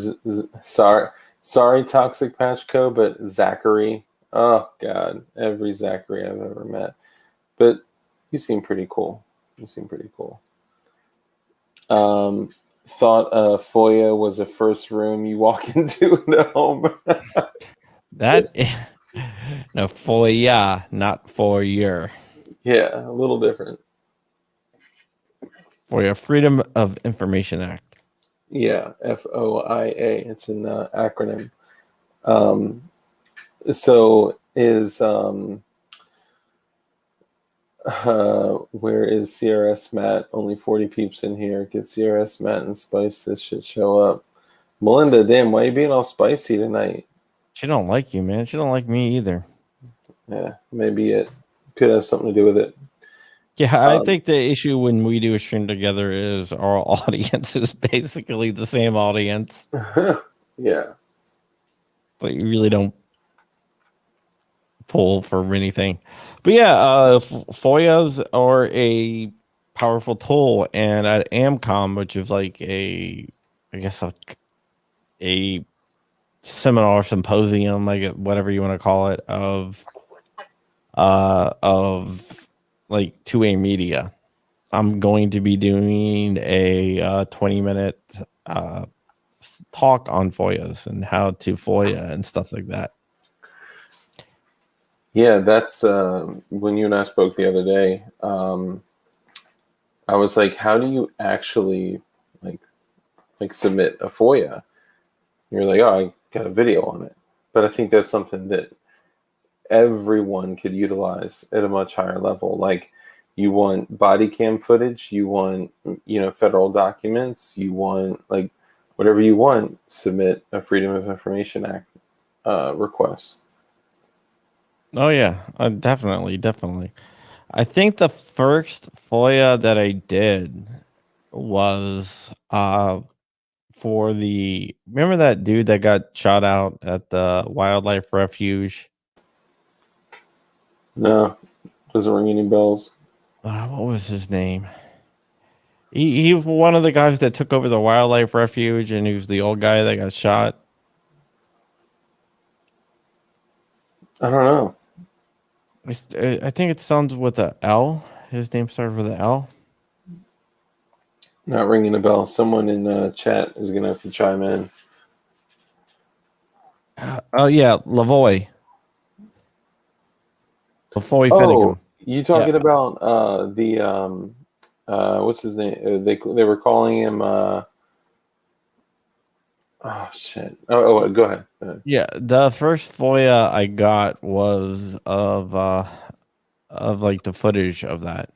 sorry Toxic Patch Co, but Zachary. Oh God, every Zachary I've ever met. But you seem pretty cool. Thought FOIA was a first room you walk into in the home. That no for ya, not for your. Yeah, a little different. For your Freedom of Information Act. Yeah, FOIA. It's an acronym. So is where is CRS Matt? Only 40 peeps in here. Get CRS Matt and Spice. This should show up. Melinda, damn, why are you being all spicy tonight? She don't like you, man. She don't like me either. Yeah, maybe it could have something to do with it. Yeah, I think the issue when we do a stream together is our audience is basically the same audience. Yeah. But you really don't pull for anything. But yeah, FOIAs are a powerful tool, and at AMCOM, which is like a seminar symposium, like whatever you want to call it, of like 2A media. I'm going to be doing a 20-minute talk on FOIAs and how to FOIA and stuff like that. Yeah, that's when you and I spoke the other day. I was like, how do you actually like submit a FOIA? You're like, oh, I got a video on it. But I think that's something that everyone could utilize at a much higher level. Like, you want body cam footage, you want, federal documents, you want like whatever you want, submit a Freedom of Information Act request. Oh yeah, definitely. I think the first FOIA that I did was for remember that dude that got shot out at the wildlife refuge? No, doesn't ring any bells. What was his name? He was one of the guys that took over the wildlife refuge, and he was the old guy that got shot. I don't know. I think it sounds with a L. His name started with an L. Not ringing a bell. Someone in chat is going to have to chime in. Oh yeah, Lavoy Finnegan. You talking about the what's his name? They were calling him. Oh shit! Oh, go ahead. Yeah, the first FOIA I got was of like the footage of that.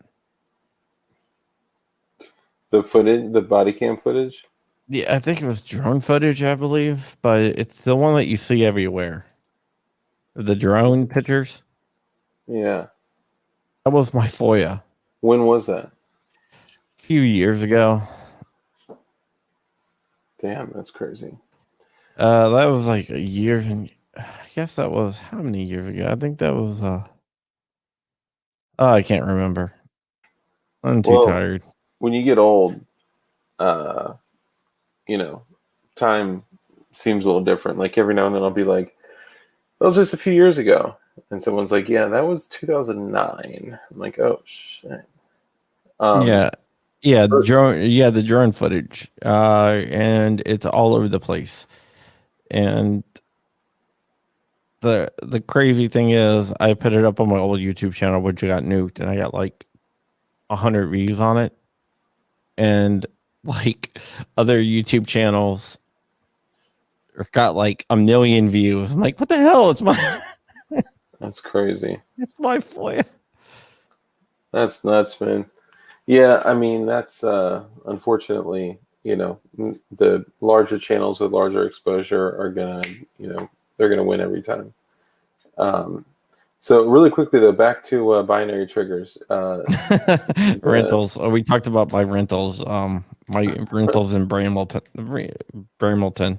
The footage, the body cam footage. Yeah, I think it was drone footage, I believe, but it's the one that you see everywhere. The drone pictures. Yeah, that was my FOIA. When was that? A few years ago. Damn, that's crazy. That was like a year, and I guess that was how many years ago? I think that was I can't remember. I'm too tired. When you get old, time seems a little different. Like every now and then I'll be like, that was just a few years ago. And someone's like, yeah, that was 2009. I'm like, oh, shit. Yeah. Yeah, the drone footage. And it's all over the place. And the crazy thing is I put it up on my old YouTube channel, which got nuked, and I got like 100 views on it. And like other YouTube channels got like 1 million views. I'm like, what the hell? That's crazy. It's my FOIA. That's nuts, man. Yeah, I mean, that's unfortunately, the larger channels with larger exposure are gonna, they're gonna win every time. So really quickly though, back to binary triggers. Rentals. We talked about my rentals. My rentals in Bramilton.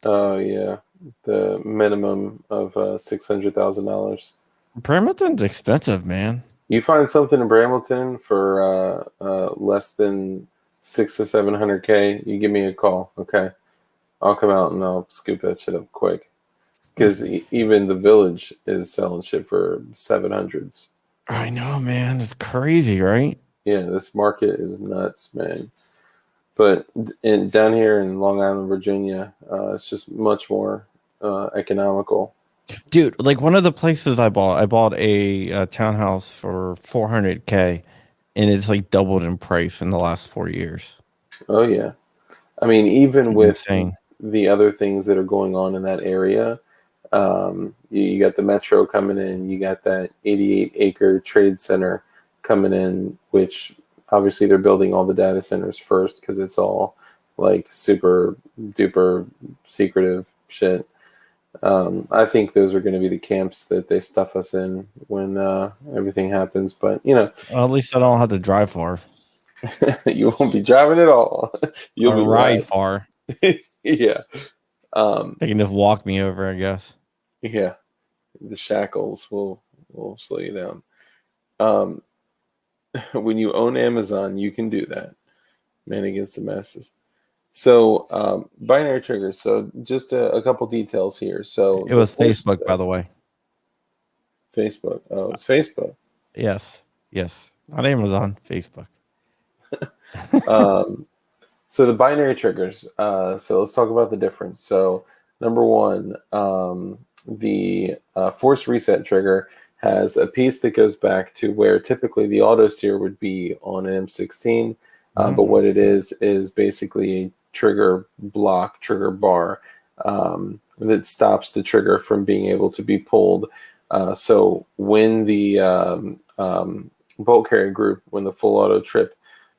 Oh yeah, the minimum of $600,000. Bramilton's expensive, man. You find something in Brambleton for less than 600 to 700K, you give me a call, okay? I'll come out and I'll scoop that shit up quick. Because even the Village is selling shit for 700s. I know, man. It's crazy, right? Yeah, this market is nuts, man. But down here in Long Island, Virginia, it's just much more economical. Dude, like one of the places I bought a townhouse for 400K, and it's like doubled in price in the last 4 years. Oh yeah, I mean, even with insane. The other things that are going on in that area, you got the metro coming in, you got that 88-acre trade center coming in, which obviously they're building all the data centers first because it's all like super duper secretive shit. I think those are going to be the camps that they stuff us in when everything happens. But well, at least I don't have to drive far. You won't be driving at all. You'll be ride far. Yeah. They can just walk me over, I guess. Yeah. The shackles will slow you down. When you own Amazon, you can do that. Man against the masses. So binary triggers. So just a couple details here. So it was Facebook, by the way. Facebook. Oh, it's Facebook. Yes. Not Amazon. Facebook. So the binary triggers. So let's talk about the difference. So number one, the force reset trigger has a piece that goes back to where typically the auto steer would be on an M16. But what it is basically a trigger block, trigger bar that stops the trigger from being able to be pulled. So when the bolt carrier group, when the full auto trip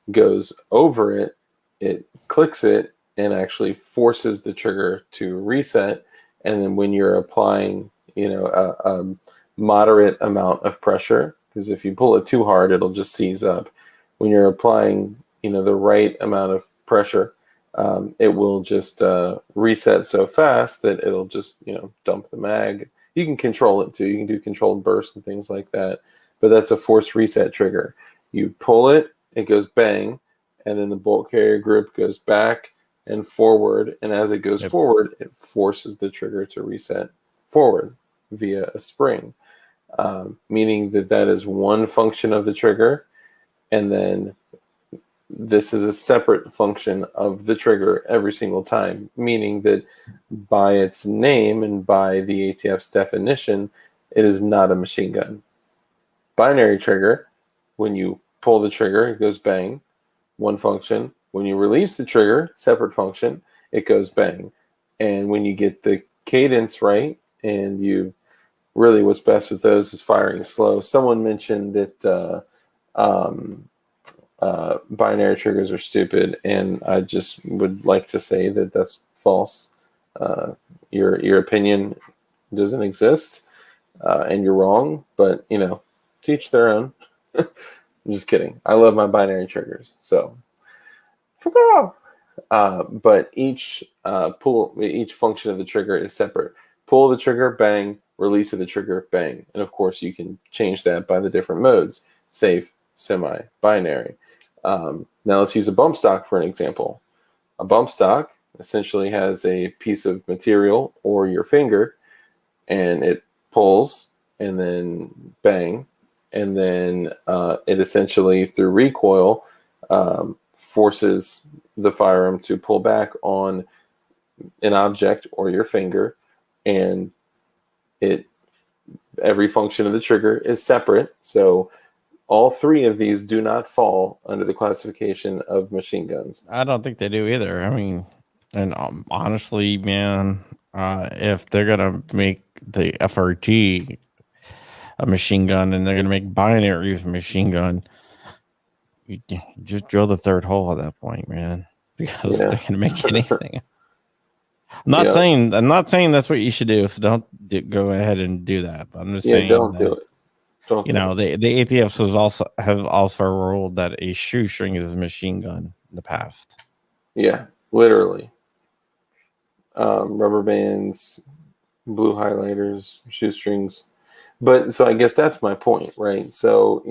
goes over it, it clicks it and actually forces the trigger to reset. And then when you're applying, a moderate amount of pressure, because if you pull it too hard, it'll just seize up. When you're applying, the right amount of pressure, it will just reset so fast that it'll just, dump the mag. You can control it too. You can do controlled bursts and things like that. But that's a force reset trigger. You pull it, it goes bang, and then the bolt carrier group goes back and forward. And as it goes forward, it forces the trigger to reset forward via a spring, meaning that is one function of the trigger. And then this is a separate function of the trigger every single time, meaning that by its name and by the ATF's definition, it is not a machine gun. Binary trigger, when you pull the trigger, it goes bang, one function. When you release the trigger, separate function, it goes bang. And when you get the cadence right, and you really, what's best with those is firing slow. Someone mentioned that binary triggers are stupid, and I just would like to say that that's false. Your opinion doesn't exist, and you're wrong, but teach their own. I'm just kidding. I love my binary triggers, so but each function of the trigger is separate. Pull the trigger, bang. Release of the trigger, bang. And of course, you can change that by the different modes: safe, semi, binary. Now let's use a bump stock for an example. A bump stock, essentially has a piece of material or your finger, and it pulls, and then bang, and then it essentially, through recoil, forces the firearm to pull back on an object or your finger, and every function of the trigger is separate. So all three of these do not fall under the classification of machine guns. I don't think they do either. I mean, and honestly, man, if they're gonna make the FRG a machine gun and they're gonna make binaries a machine gun, you just drill the third hole at that point, man, because Yeah. they're gonna make anything. I'm Yeah. not saying that's what you should do. So don't go ahead and do that. But I'm just Yeah, saying don't that, do it. Don't you do know, it. the ATFs have also ruled that a shoestring is a machine gun in the past. Yeah, literally. Rubber bands, blue highlighters, shoestrings. But so I guess that's my point, right? So,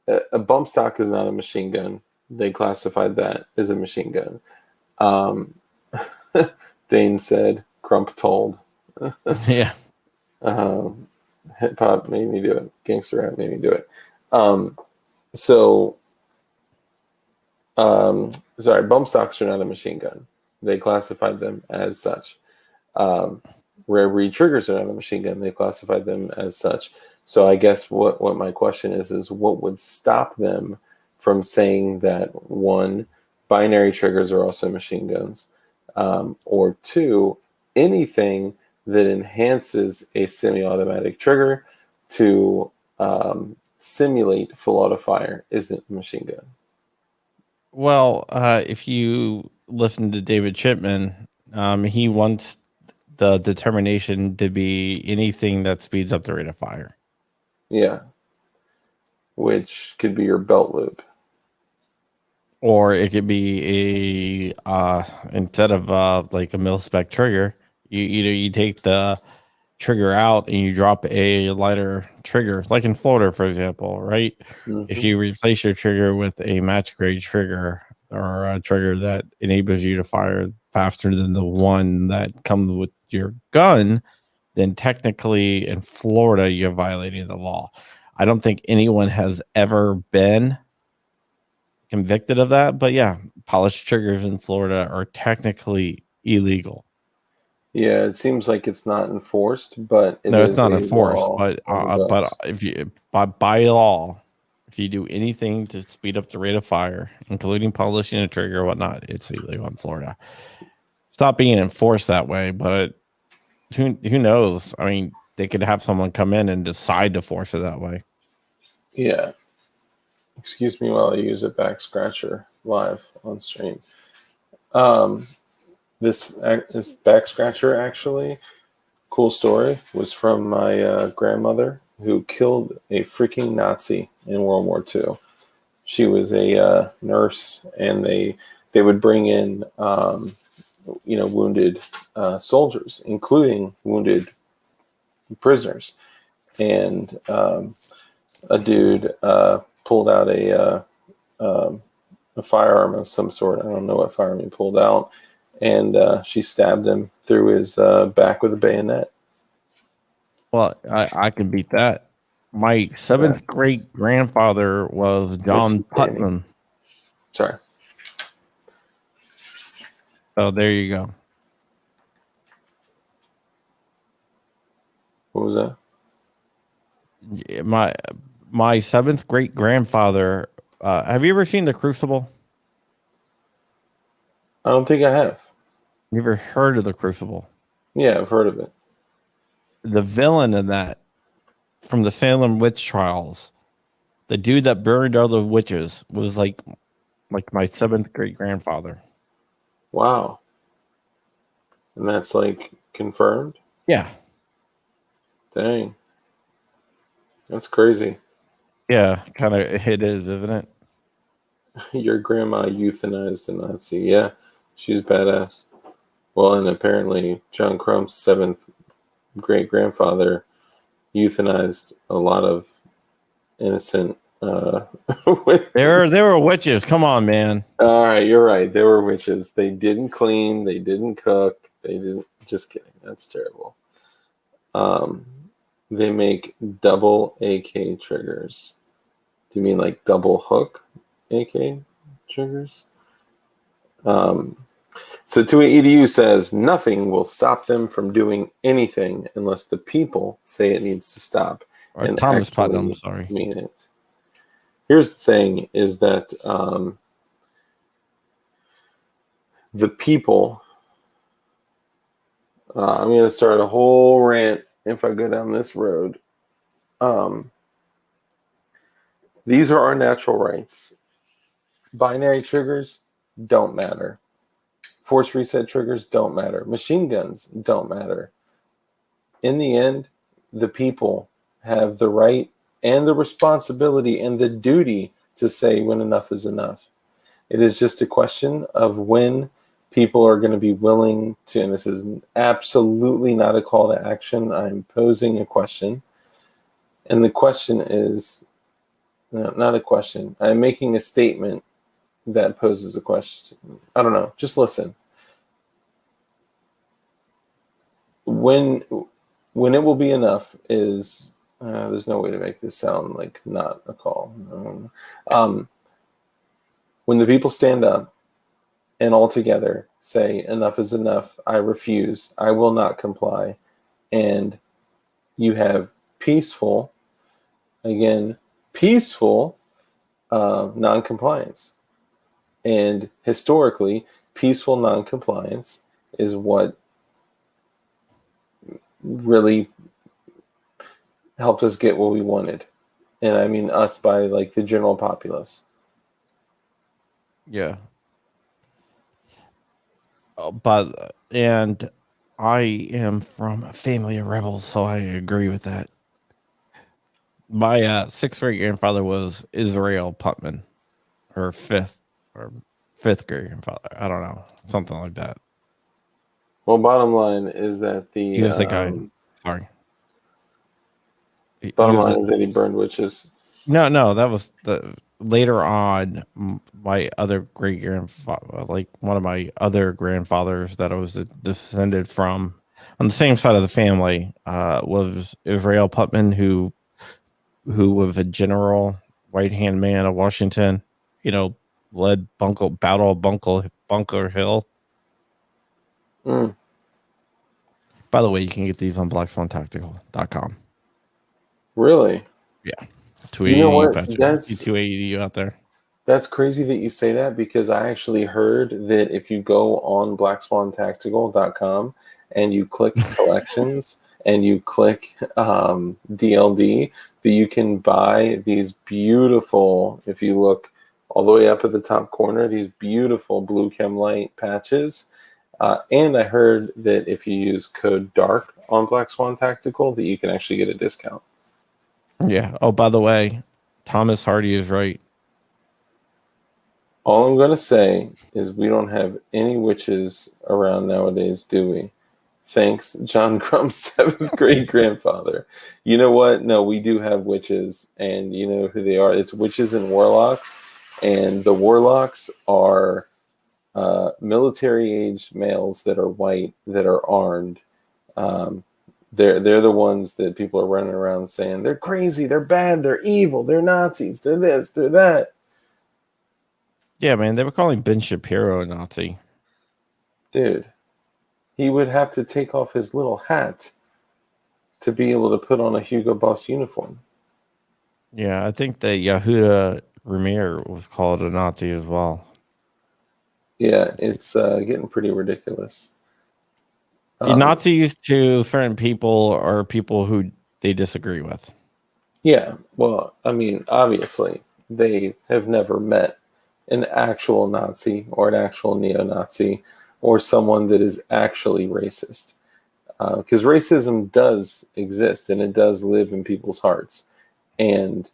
a bump stock is not a machine gun. They classified that as a machine gun. Dane said, Crump told. Yeah. Hip hop made me do it. Gangster rap made me do it. Sorry, bump stocks are not a machine gun. They classified them as such. Rare breed triggers are not a machine gun. They classified them as such. So I guess what my question is what would stop them from saying that, one, binary triggers are also machine guns, or two, anything that enhances a semi-automatic trigger to simulate full auto fire isn't a machine gun. Well, if you listen to David Chipman, he wants the determination to be anything that speeds up the rate of fire. Yeah. Which could be your belt loop. Or it could be a instead of like a mil spec trigger, you take the trigger out and you drop a lighter trigger, like in Florida, for example, right? Mm-hmm. If you replace your trigger with a match grade trigger or a trigger that enables you to fire faster than the one that comes with your gun, then technically in Florida, you're violating the law. I don't think anyone has ever been convicted of that, but yeah, polished triggers in Florida are technically illegal. Yeah, it seems like it's not enforced, but It's not a enforced. law But on the books. if you by law, if you do anything to speed up the rate of fire, including polishing a trigger or whatnot, it's illegal in Florida. It's not being enforced that way, but who knows? I mean, they could have someone come in and decide to force it that way. Yeah. Excuse me while I use a back scratcher live on stream. This back scratcher, actually, cool story, was from my grandmother, who killed a freaking Nazi in World War II. She was a nurse, and they would bring in wounded soldiers, including wounded prisoners, and a dude pulled out a firearm of some sort. I don't know what firearm he pulled out, and she stabbed him through his back with a bayonet. Well, I can beat that. My seventh great grandfather was John Putnam. Sorry. Oh, there you go. What was that? My seventh great grandfather. Have you ever seen The Crucible? I don't think I have. You ever heard of The Crucible? Yeah, I've heard of it. The villain in that, from the Salem witch trials, the dude that burned all the witches, was like my seventh great grandfather. Wow. And that's like confirmed? Yeah. Dang. That's crazy. Yeah, kind of it is, isn't it? Your grandma euthanized a Nazi. Yeah, she's badass. Well, and apparently John Crump's seventh great grandfather euthanized a lot of innocent when- They were witches. Come on, man. all right, you're right. They were witches. They didn't clean. They didn't cook. They didn't. Just kidding. That's terrible. Um, they make double AK triggers. Do you mean like double hook AK triggers? So 28EDU says nothing will stop them from doing anything unless the people say it needs to stop Or and Thomas actually Putnam, sorry. mean it. Here's the thing: is that the people. I'm going to start a whole rant if I go down this road. These are our natural rights. Binary triggers don't matter. Force reset triggers don't matter. Machine guns don't matter. In the end, the people have the right and the responsibility and the duty to say when enough is enough. It is just a question of when people are going to be willing to, and this is absolutely not a call to action. I'm posing a question. And the question is, no, not a question. I'm making a statement that poses a question. I don't know. Just listen. When it will be enough is, there's no way to make this sound like not a call. When the people stand up and all together say enough is enough, I refuse, I will not comply, and you have peaceful non-compliance. And historically, peaceful non-compliance is what really helped us get what we wanted. And I mean us by like the general populace. Yeah. And I am from a family of rebels, so I agree with that. My sixth great grandfather was Israel Putman, or fifth great grandfather. I don't know, something like that. Well, bottom line is that He was the guy. Sorry. Bottom line is that he burned witches. No, that was the later on. My other great grandfather, like one of my other grandfathers that I was descended from on the same side of the family, was Israel Putman, who was a general, right hand man of Washington. Led Battle of Bunker Hill. Mm. By the way, you can get these on blackswantactical.com. Really? Yeah. You know what? That's 280 out there. That's crazy that you say that, because I actually heard that if you go on blackswantactical.com and you click collections and you click DLD, that you can buy these beautiful, if you look all the way up at the top corner, these beautiful blue chem light patches. And I heard that if you use code DARK on Black Swan Tactical, that you can actually get a discount. Yeah. Oh, by the way, Thomas Hardy is right. All I'm going to say is we don't have any witches around nowadays, do we? Thanks, John Crump's seventh grade grandfather. You know what? No, we do have witches, and you know who they are. It's witches and warlocks, and the warlocks are military-aged males that are white, that are armed. They're the ones that people are running around saying they're crazy, they're bad, they're evil, they're Nazis, they're this, they're that. Yeah, man, they were calling Ben Shapiro a Nazi. Dude, he would have to take off his little hat to be able to put on a Hugo Boss uniform. Yeah, I think that Yehuda Ramir was called a Nazi as well. Yeah, it's getting pretty ridiculous. Nazis to certain people or people who they disagree with. Yeah, well, I mean, obviously, they have never met an actual Nazi or an actual neo-Nazi or someone that is actually racist. Because racism does exist and it does live in people's hearts. And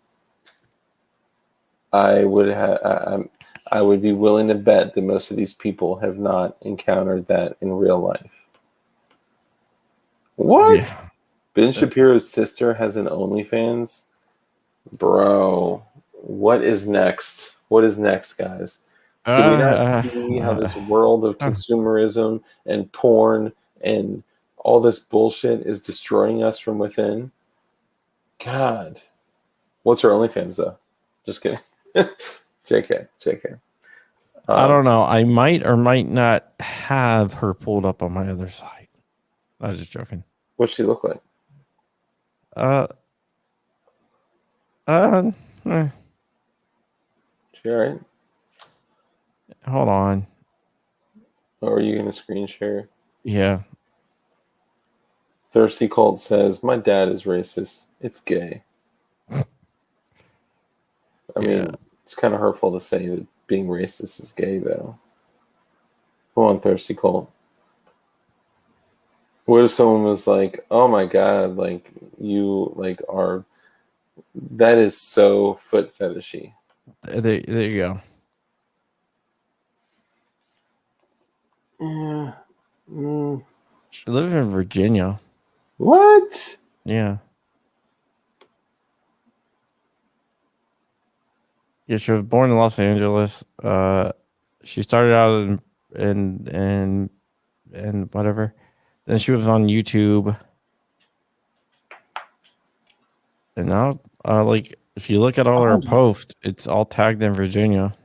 I would be willing to bet that most of these people have not encountered that in real life. What? Yeah. Ben Shapiro's sister has an OnlyFans? Bro, What is next? What is next, guys? Do we not see how this world of consumerism and porn and all this bullshit is destroying us from within? God. What's her OnlyFans, though? Just kidding. JK. I don't know. I might or might not have her pulled up on my other side. I was just joking. What's she look like? Eh. She all right? Hold on. Or are you going to screen share? Yeah. Thirsty Colt says, my dad is racist. It's gay. I mean, it's kind of hurtful to say that being racist is gay, though. Come on, Thirsty Colt. What if someone was like, oh my God, like, you, like, are, that is so foot fetishy. There you go. Yeah. She lives in Virginia. What? Yeah. Yeah, she was born in Los Angeles. She started out in whatever. Then she was on YouTube. And now, like, if you look at all her posts, it's all tagged in Virginia.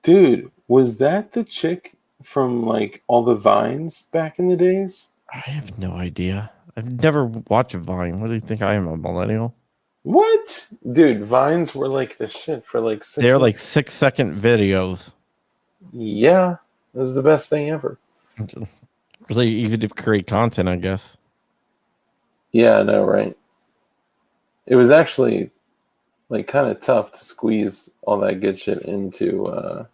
Dude, was that the chick from, like, all the Vines back in the days? I have no idea. I've never watched Vine. What do you think? I am a millennial? What? Dude, Vines were like the shit for like 6 They're like months. 6-second videos. Yeah, it was the best thing ever. Really easy to create content, I guess. Yeah, I know, right? It was actually like kind of tough to squeeze all that good shit into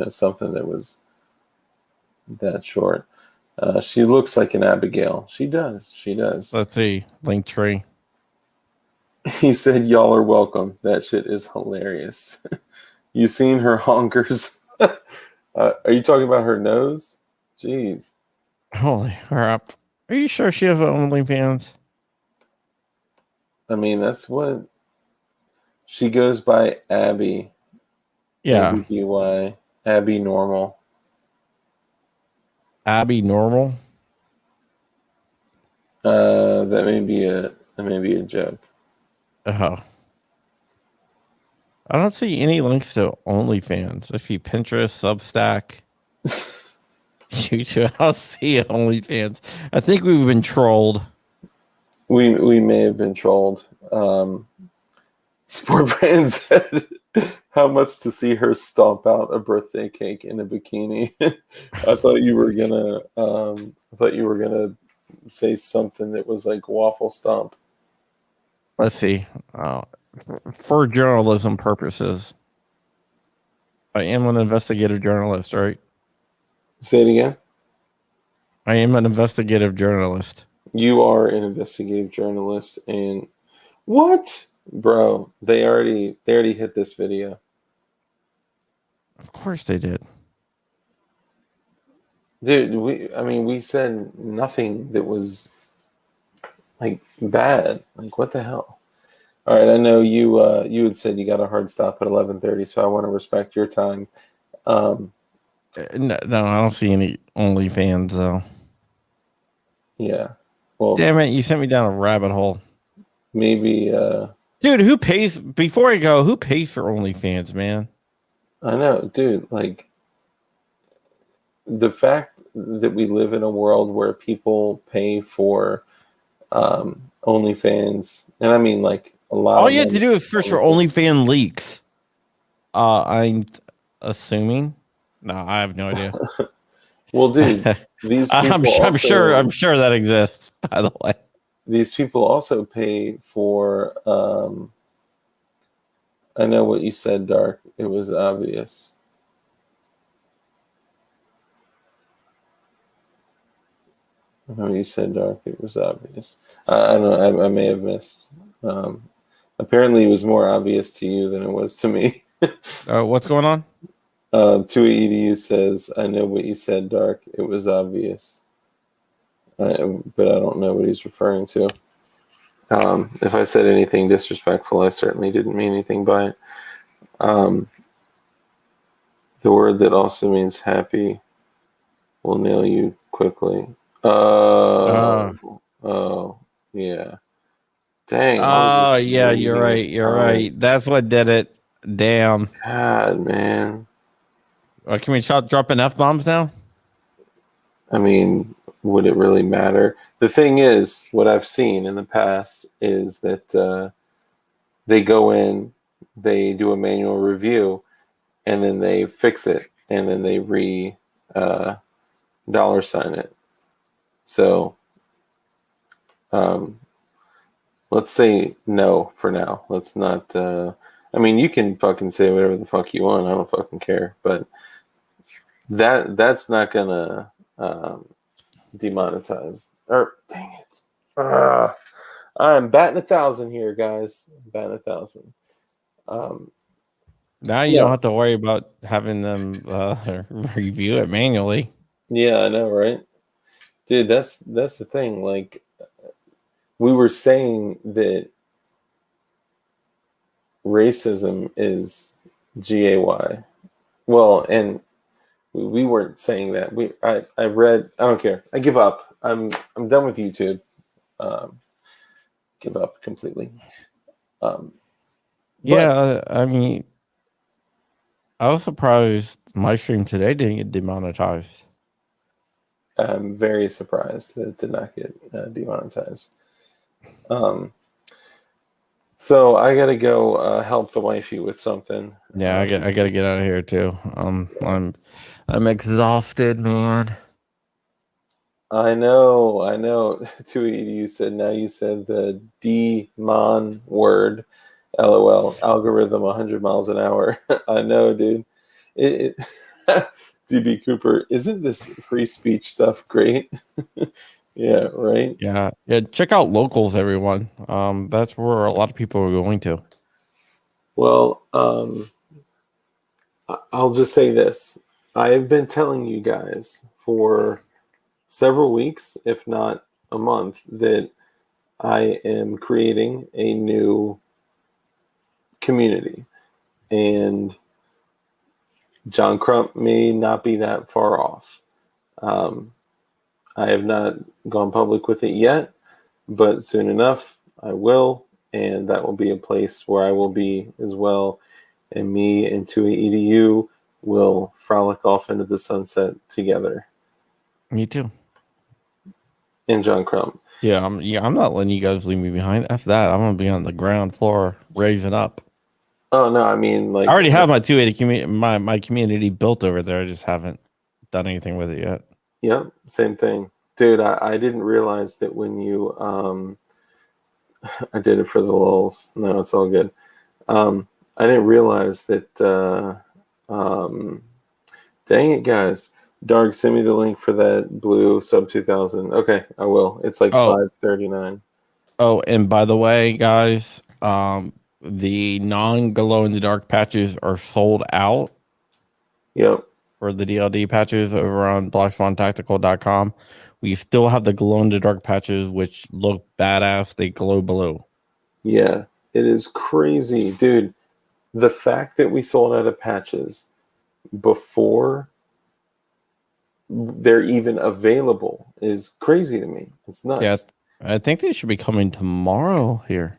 something that was that short. She looks like an Abigail. She does. Let's see. Linktree. He said, y'all are welcome. That shit is hilarious. You seen her honkers? Are you talking about her nose? Jeez. Holy crap. Are you sure she has OnlyFans? I mean, that's what she goes by. Abby. Yeah. ABBY. Abby Normal. Abby Normal? That may be a joke. Oh. I don't see any links to OnlyFans. I see Pinterest, Substack, YouTube. I don't see OnlyFans. I think we've been trolled. We may have been trolled. Sport Brand said, "How much to see her stomp out a birthday cake in a bikini?" I thought you were gonna say something that was like waffle stomp. Let's see. For journalism purposes, I am an investigative journalist, right? Say it again. I am an investigative journalist. You are an investigative journalist, and what, bro? They already hit this video. Of course they did. Dude, we said nothing that was like bad. Like, what the hell? All right, I know you had said you got a hard stop at 11:30, so I want to respect your time. No, I don't see any OnlyFans though. Yeah. Well, damn it, you sent me down a rabbit hole. Maybe dude, who pays before I go, who pays for OnlyFans, man? I know, dude, like the fact that we live in a world where people pay for OnlyFans, and I mean like a lot. All you have to do is search for OnlyFans leaks. I'm assuming. No, I have no idea. Well, dude, these people I'm sure that exists. By the way, these people also pay for. I know what you said, Dark. It was obvious. I know you said, Dark. It was obvious. I don't know. I may have missed. Apparently, it was more obvious to you than it was to me. what's going on? 2EDU says, I know what you said, Dark. It was obvious. But I don't know what he's referring to. If I said anything disrespectful, I certainly didn't mean anything by it. The word that also means happy will nail you quickly. Uh, Oh, yeah. Dang. I was oh, just yeah, you're reading right. it. You're right. That's what did it. Damn. God, man. Can we stop dropping F bombs now? I mean, would it really matter? The thing is, what I've seen in the past is that they go in, they do a manual review, and then they fix it, and then they uh, dollar sign it. So um, let's say no for now. Let's not. I mean, you can fucking say whatever the fuck you want. I don't fucking care. But that's not gonna demonetize. Or dang it. I'm batting 1,000 here, guys. Batting 1,000. Um, Now you don't yeah, have to worry about having them review it manually. yeah, I know, right, dude? That's the thing. Like we were saying that racism is GAY. Well, and we weren't saying that. I read. I don't care. I give up. I'm done with YouTube. Um, give up completely. Um, but Yeah, I mean, I was surprised my stream today didn't get demonetized. I'm very surprised that it did not get demonetized. So I gotta go help the wifey with something. Yeah, I gotta get out of here too. I'm exhausted, man. I know. 280, you said, now you said the demon word. LOL. Algorithm 100 miles an hour. I know, dude. It DB Cooper, isn't this free speech stuff great? Yeah, right. Yeah, check out locals, everyone. That's where a lot of people are going to. Well, I'll just say this. I have been telling you guys for several weeks, if not a month, that I am creating a new community. And John Crump may not be that far off. Um, I have not gone public with it yet, but soon enough I will. And that will be a place where I will be as well. And me and 2EDU will frolic off into the sunset together. Me too. And John Crump. Yeah, I'm not letting you guys leave me behind. After that, I'm gonna be on the ground floor raving up. Oh no, I mean, like, I already have my 280 community, my community built over there. I just haven't done anything with it yet. Yep, same thing, dude. I didn't realize that when you I did it for the lulz. No, it's all good. I didn't realize that. Dang it, guys! Dark, send me the link for that blue sub 2000. Okay, I will. It's like 539. Oh, and by the way, guys, the non-glow in the dark patches are sold out. Yep. For the DLD patches over on blackswantactical.com. We still have the glow in the dark patches, which look badass. They glow blue. Yeah, it is crazy, dude. The fact that we sold out of patches before they're even available is crazy to me. It's nuts. Yeah, I think they should be coming tomorrow here.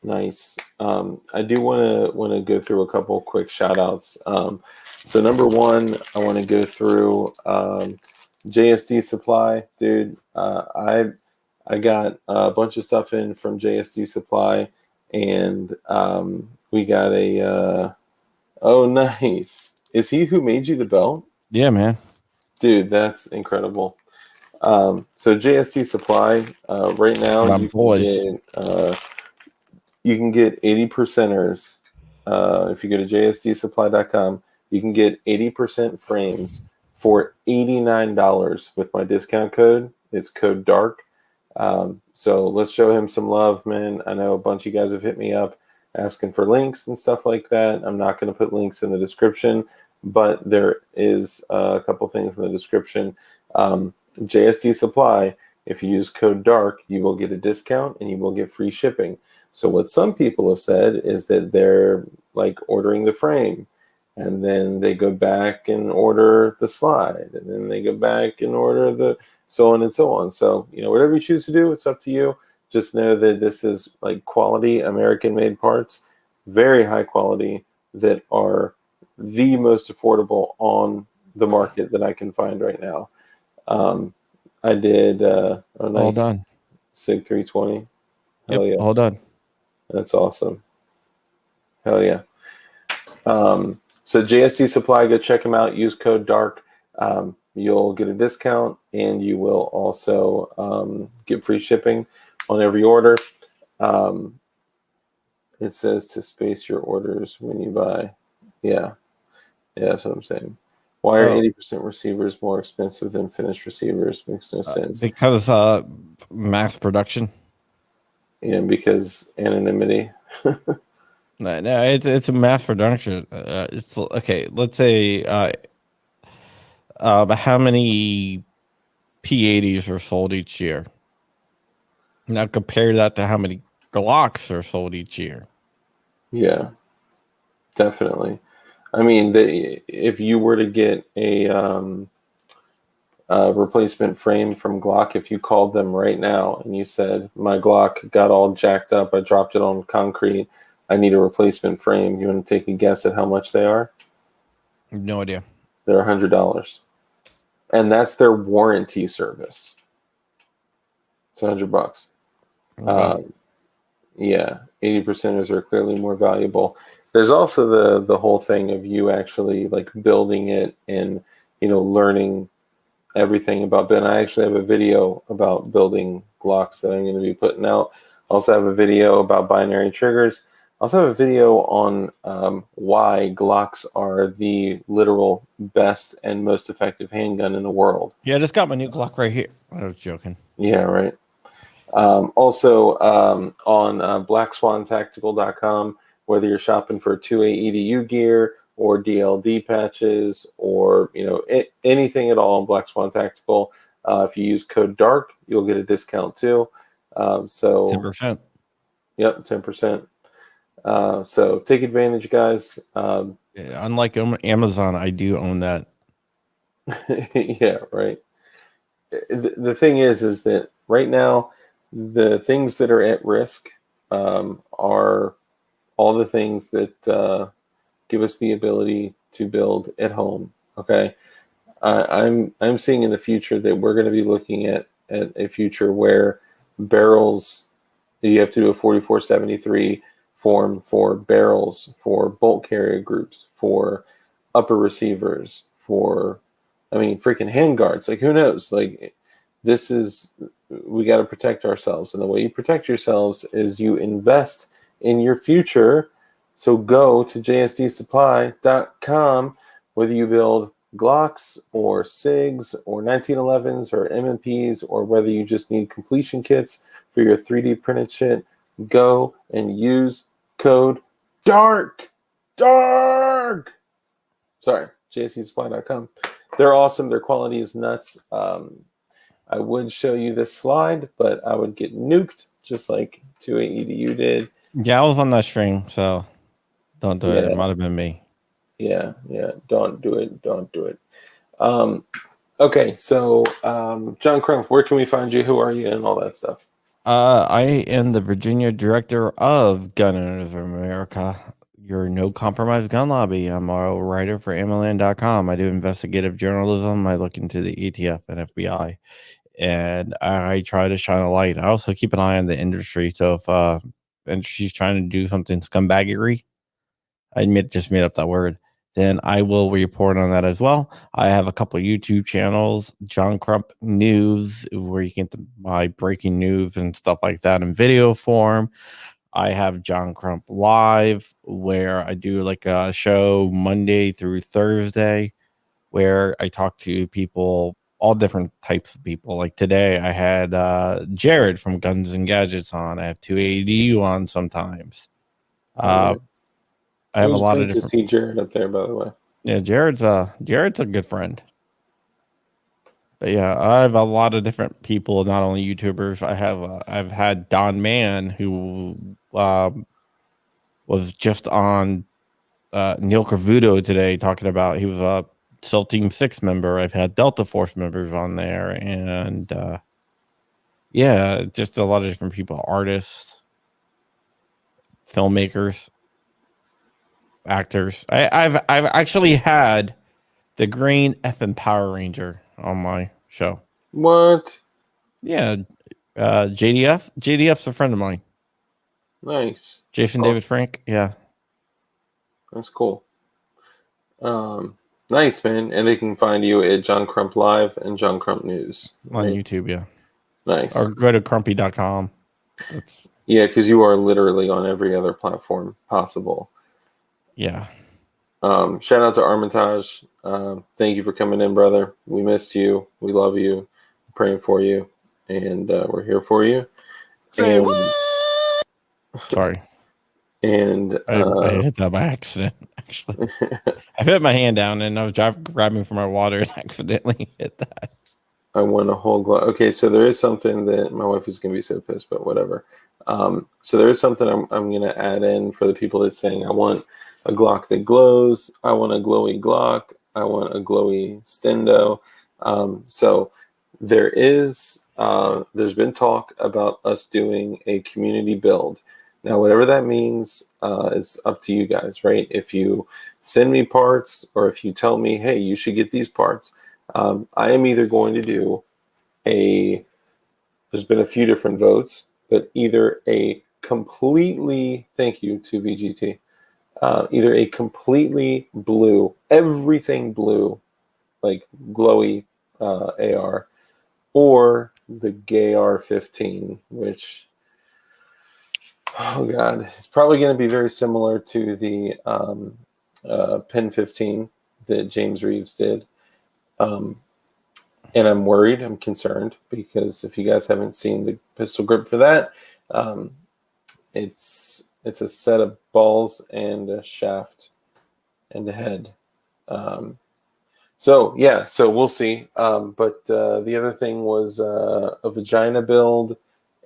Nice. I do want to go through a couple quick shout outs. So number one, I want to go through JSD Supply, dude. I got a bunch of stuff in from JSD Supply, and we got a oh, nice. Is he who made you the belt? Yeah, man. Dude, that's incredible. So JSD Supply, right now you can get 80 percenters. If you go to jsdsupply.com, you can get 80% frames for $89 with my discount code. It's code DARK. So let's show him some love, man. I know a bunch of you guys have hit me up asking for links and stuff like that. I'm not going to put links in the description, but there is a couple things in the description. JSD Supply, if you use code DARK, you will get a discount and you will get free shipping. So what some people have said is that they're like ordering the frame, and then they go back and order the slide, and then they go back and order the so on and so on. So, whatever you choose to do, it's up to you. Just know that this is like quality American-made parts, very high quality, that are the most affordable on the market that I can find right now. I did a Hold nice on. SIG 320. Hell Yep. yeah, Hold on. that's awesome. Hell yeah. So JSD Supply, go check them out. Use code DARK. You'll get a discount, and you will also get free shipping on every order. It says to space your orders when you buy. Yeah, that's what I'm saying. Why are 80% receivers more expensive than finished receivers? Makes no sense. Because mass production. Because anonymity. No, it's a mass production. It's okay. Let's say how many P80s are sold each year. Now compare that to how many Glocks are sold each year. Yeah, definitely. I mean, if you were to get a replacement frame from Glock, if you called them right now and you said, my Glock got all jacked up, I dropped it on concrete, I need a replacement frame, you want to take a guess at how much they are? No idea. They're $100. And that's their warranty service. It's $100. Okay. Yeah, 80%ers are clearly more valuable. There's also the whole thing of you actually like building it and learning everything about Ben. I actually have a video about building Glocks that I'm going to be putting out. I also have a video about binary triggers. I also have a video on why Glocks are the literal best and most effective handgun in the world. Yeah, I just got my new Glock right here. I was joking. Yeah, right. Also on blackswantactical.com, whether you're shopping for 2A EDU gear or DLD patches or anything at all on Black Swan Tactical, if you use code DARK, you'll get a discount too. So 10%. Yep, 10%. So take advantage, guys. Unlike Amazon, I do own that. Yeah, right. The thing is that right now, the things that are at risk are all the things that give us the ability to build at home. Okay, I'm seeing in the future that we're going to be looking at a future where barrels, you have to do a 4473 form for barrels, for bolt carrier groups, for upper receivers, for freaking handguards. Like, who knows? Like, we got to protect ourselves, and the way you protect yourselves is you invest in your future. So go to jsdsupply.com, whether you build Glocks or SIGs or 1911s or MMPs, or whether you just need completion kits for your 3D printed shit. Go and use code DARK. Sorry, jsdsupply.com. They're awesome. Their quality is nuts. I would show you this slide, but I would get nuked just like 2AEDU did. Yeah, I was on that stream, so don't do it. It might have been me. Yeah. Don't do it. Okay, so John Crump, where can we find you? Who are you and all that stuff? I am the Virginia director of Gun Owners of America, your no compromise gun lobby. I'm a writer for AmmoLand.com. I do investigative journalism. I look into the ATF and FBI, and I try to shine a light. I also keep an eye on the industry. So if industry's trying to do something scumbaggery, I just made up that word, then I will report on that as well. I have a couple of YouTube channels, John Crump News, where you can get my breaking news and stuff like that in video form. I have John Crump Live, where I do like a show Monday through Thursday, where I talk to people, all different types of people. Like today, I had Jared from Guns and Gadgets on. I have 2ADU on sometimes. I have a lot of different. To see Jared up there, by the way. Yeah, Jared's a good friend. But yeah, I have a lot of different people, not only YouTubers. I've had Don Mann, who was just on Neil Cavuto today talking about he was a SEAL Team 6 member. I've had Delta Force members on there, and yeah, just a lot of different people, artists, filmmakers, actors. I've actually had the Green effing Power Ranger on my show. What? Yeah, JDF's a friend of mine. Nice. Jason Awesome. David Frank. Yeah, That's cool. Nice, man. And they can find you at John Crump Live and John Crump News. on Right? YouTube. Yeah, Nice. or go to crumpy.com. That's Yeah, because you are literally on every other platform possible. yeah. Shout out to Armitage. Thank you for coming in, brother. We missed you. We love you. Praying for you. And we're here for you. Say And, what? Sorry. And I hit that by accident, actually. I put my hand down and I was grabbing for my water and accidentally hit that. I want a whole Glock. Okay, so there is something that my wife is going to be so pissed, but whatever. So there is something I'm going to add in for the people that's saying, I want a Glock that glows. I want a glowy Glock. I want a glowy Stendo. So there is, there's been talk about us doing a community build. Now, whatever that means is up to you guys, right? If you send me parts or if you tell me, hey, you should get these parts, I am either going to do there's been a few different votes, but either a completely, thank you to VGT, either a completely blue, everything blue, like glowy AR, or the GAR 15, which, oh God, it's probably going to be very similar to the Pen 15 that James Reeves did. And I'm worried, I'm concerned, because if you guys haven't seen the pistol grip for that, it's a set of balls and a shaft and a head. So we'll see. But the other thing was a vagina build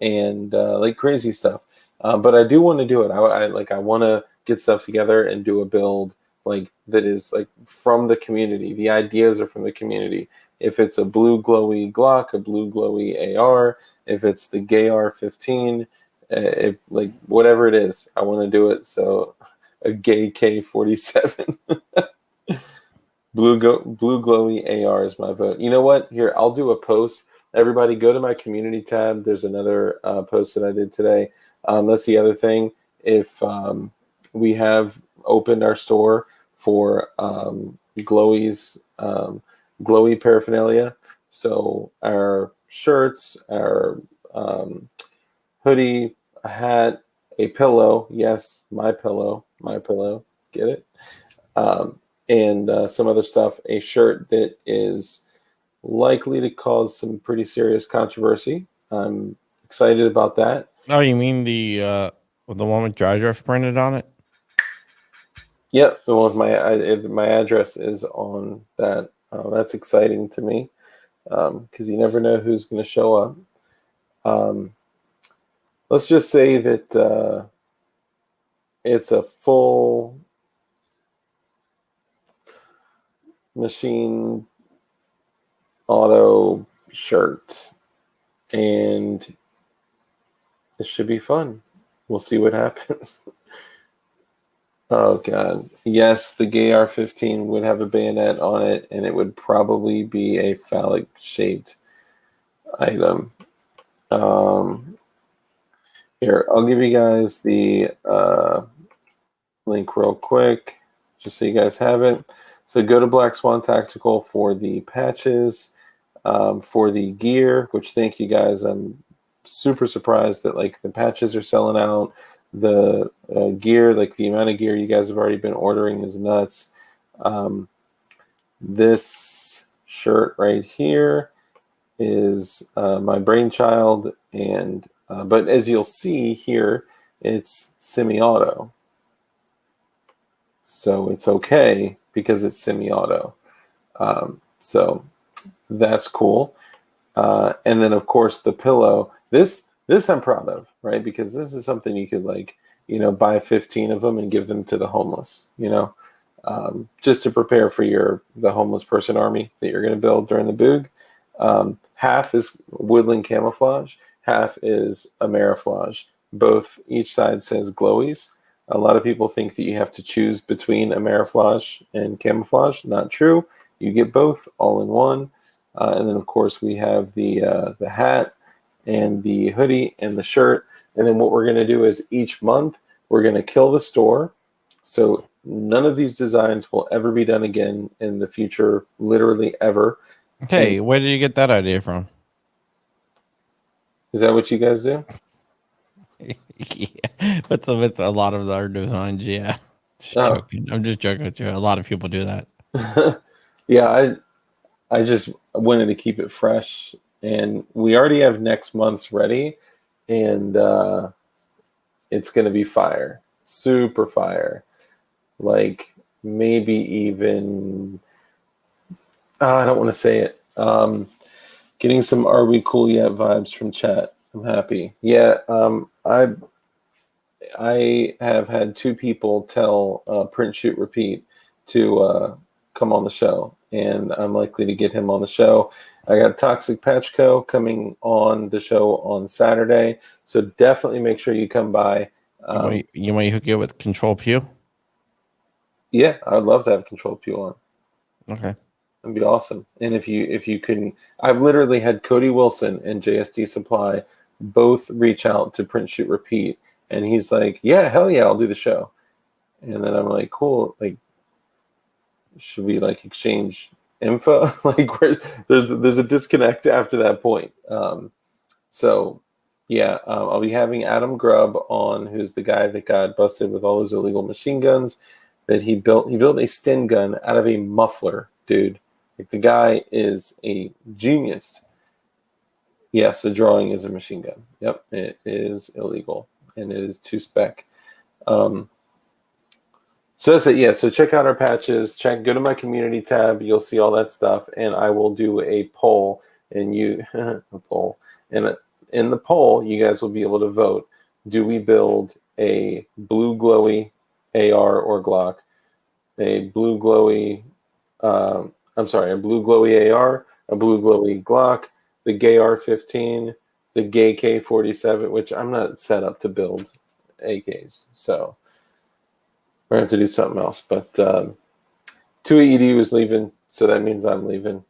and like crazy stuff. But I do want to do it. I want to get stuff together and do a build like that is like from the community. The ideas are from the community. If it's a blue glowy Glock, a blue glowy AR, if it's the GAR 15, if like whatever it is, I want to do it. So a gay K47. Blue glowy AR is my vote. You know what? Here, I'll do a post. Everybody go to my community tab. There's another post that I did today. That's the other thing. If we have opened our store for glowy paraphernalia. So our shirts, our hoodie, a hat, a pillow. Yes, my pillow. Get it? And some other stuff. A shirt that is likely to cause some pretty serious controversy. I'm excited about that. Oh, you mean the one with dry dress printed on it? Yep, the one with my address is on that. That's exciting to me because you never know who's going to show up. Let's just say that it's a full machine auto shirt, and it should be fun. We'll see what happens. Oh God, yes, the GAR 15 would have a bayonet on it, and it would probably be a phallic shaped item. Here, I'll give you guys the link real quick, just so you guys have it. So go to Black Swan Tactical for the patches, for the gear, which thank you guys. I'm super surprised that like the patches are selling out. The gear, like the amount of gear you guys have already been ordering is nuts. This shirt right here is my brainchild, and but as you'll see here, it's semi-auto. So it's okay because it's semi-auto. So that's cool. And then of course the pillow. This I'm proud of, right? Because this is something you could like buy 15 of them and give them to the homeless, just to prepare for the homeless person army that you're going to build during the boog. Half is woodland camouflage, half is Ameriflage. Each side says glowies. A lot of people think that you have to choose between Ameriflage and camouflage. Not true. You get both all in one. And then, of course, we have the hat and the hoodie and the shirt. And then what we're going to do is each month we're going to kill the store. So none of these designs will ever be done again in the future, literally ever. Okay, where did you get that idea from? Is that what you guys do? Yeah, with a lot of our designs, yeah. Joking. I'm just joking with you. A lot of people do that. Yeah, I just wanted to keep it fresh, and we already have next month's ready, and it's going to be fire, super fire. Like maybe even I don't want to say it. Getting some "Are we cool yet" vibes from chat. I'm happy. Yeah, I have had 2 people tell Print Shoot Repeat to come on the show, and I'm likely to get him on the show. I got Toxic Patch Co. coming on the show on Saturday, so definitely make sure you come by. You want to hook you up with Control Pew? Yeah, I'd love to have Control Pew on. Okay. That'd be awesome. And if you couldn't, I've literally had Cody Wilson and JSD Supply both reach out to Print Shoot Repeat, and he's like, "Yeah, hell yeah, I'll do the show." And then I'm like, "Cool. Like, should we like exchange info?" Like, there's a disconnect after that point. So yeah, I'll be having Adam Grubb on, who's the guy that got busted with all those illegal machine guns that he built. He built a Sten gun out of a muffler, dude. Like, the guy is a genius. Yes, the drawing is a machine gun. Yep, it is illegal, and it is 2-spec. So that's it. Yeah, so check out our patches. Go to my community tab. You'll see all that stuff, and I will do a poll, and a poll. And in the poll, you guys will be able to vote. Do we build a blue glowy AR or Glock, a blue glowy a blue glowy AR, a blue glowy Glock, the gay R15, the gay K47, which I'm not set up to build AKs, so we're going to have to do something else. But 2AED was leaving, so that means I'm leaving.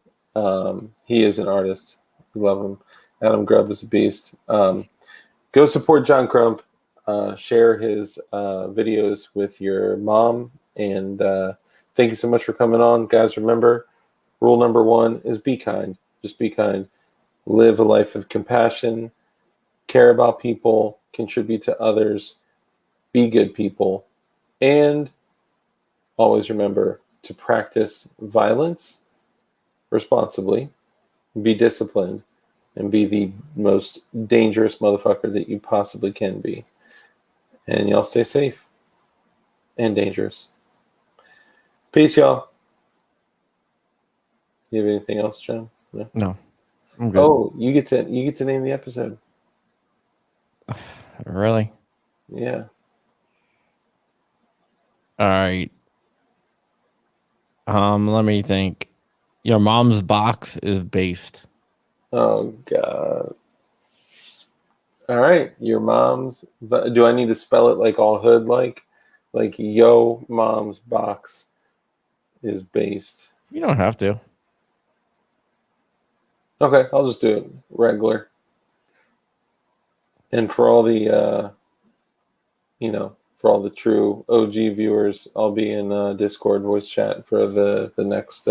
He is an artist. We love him. Adam Grubb is a beast. Go support John Crump. Share his videos with your mom, and thank you so much for coming on. Guys, remember, rule number 1 is be kind. Just be kind. Live a life of compassion. Care about people. Contribute to others. Be good people. And always remember to practice violence responsibly. Be disciplined. And be the most dangerous motherfucker that you possibly can be. And y'all stay safe and dangerous. Peace, y'all. You have anything else, John? No. I'm good. Oh, you get to name the episode. Really? Yeah. All right. Let me think. Your mom's box is based. Oh God. All right, your mom's. But do I need to spell it like all hood like yo mom's box is based? You don't have to. Okay, I'll just do it regular. And for all the for all the true OG viewers, I'll be in Discord voice chat for the next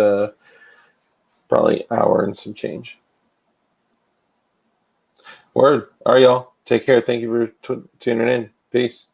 probably hour and some change. Word. All right, y'all. Take care. Thank you for tuning in. Peace.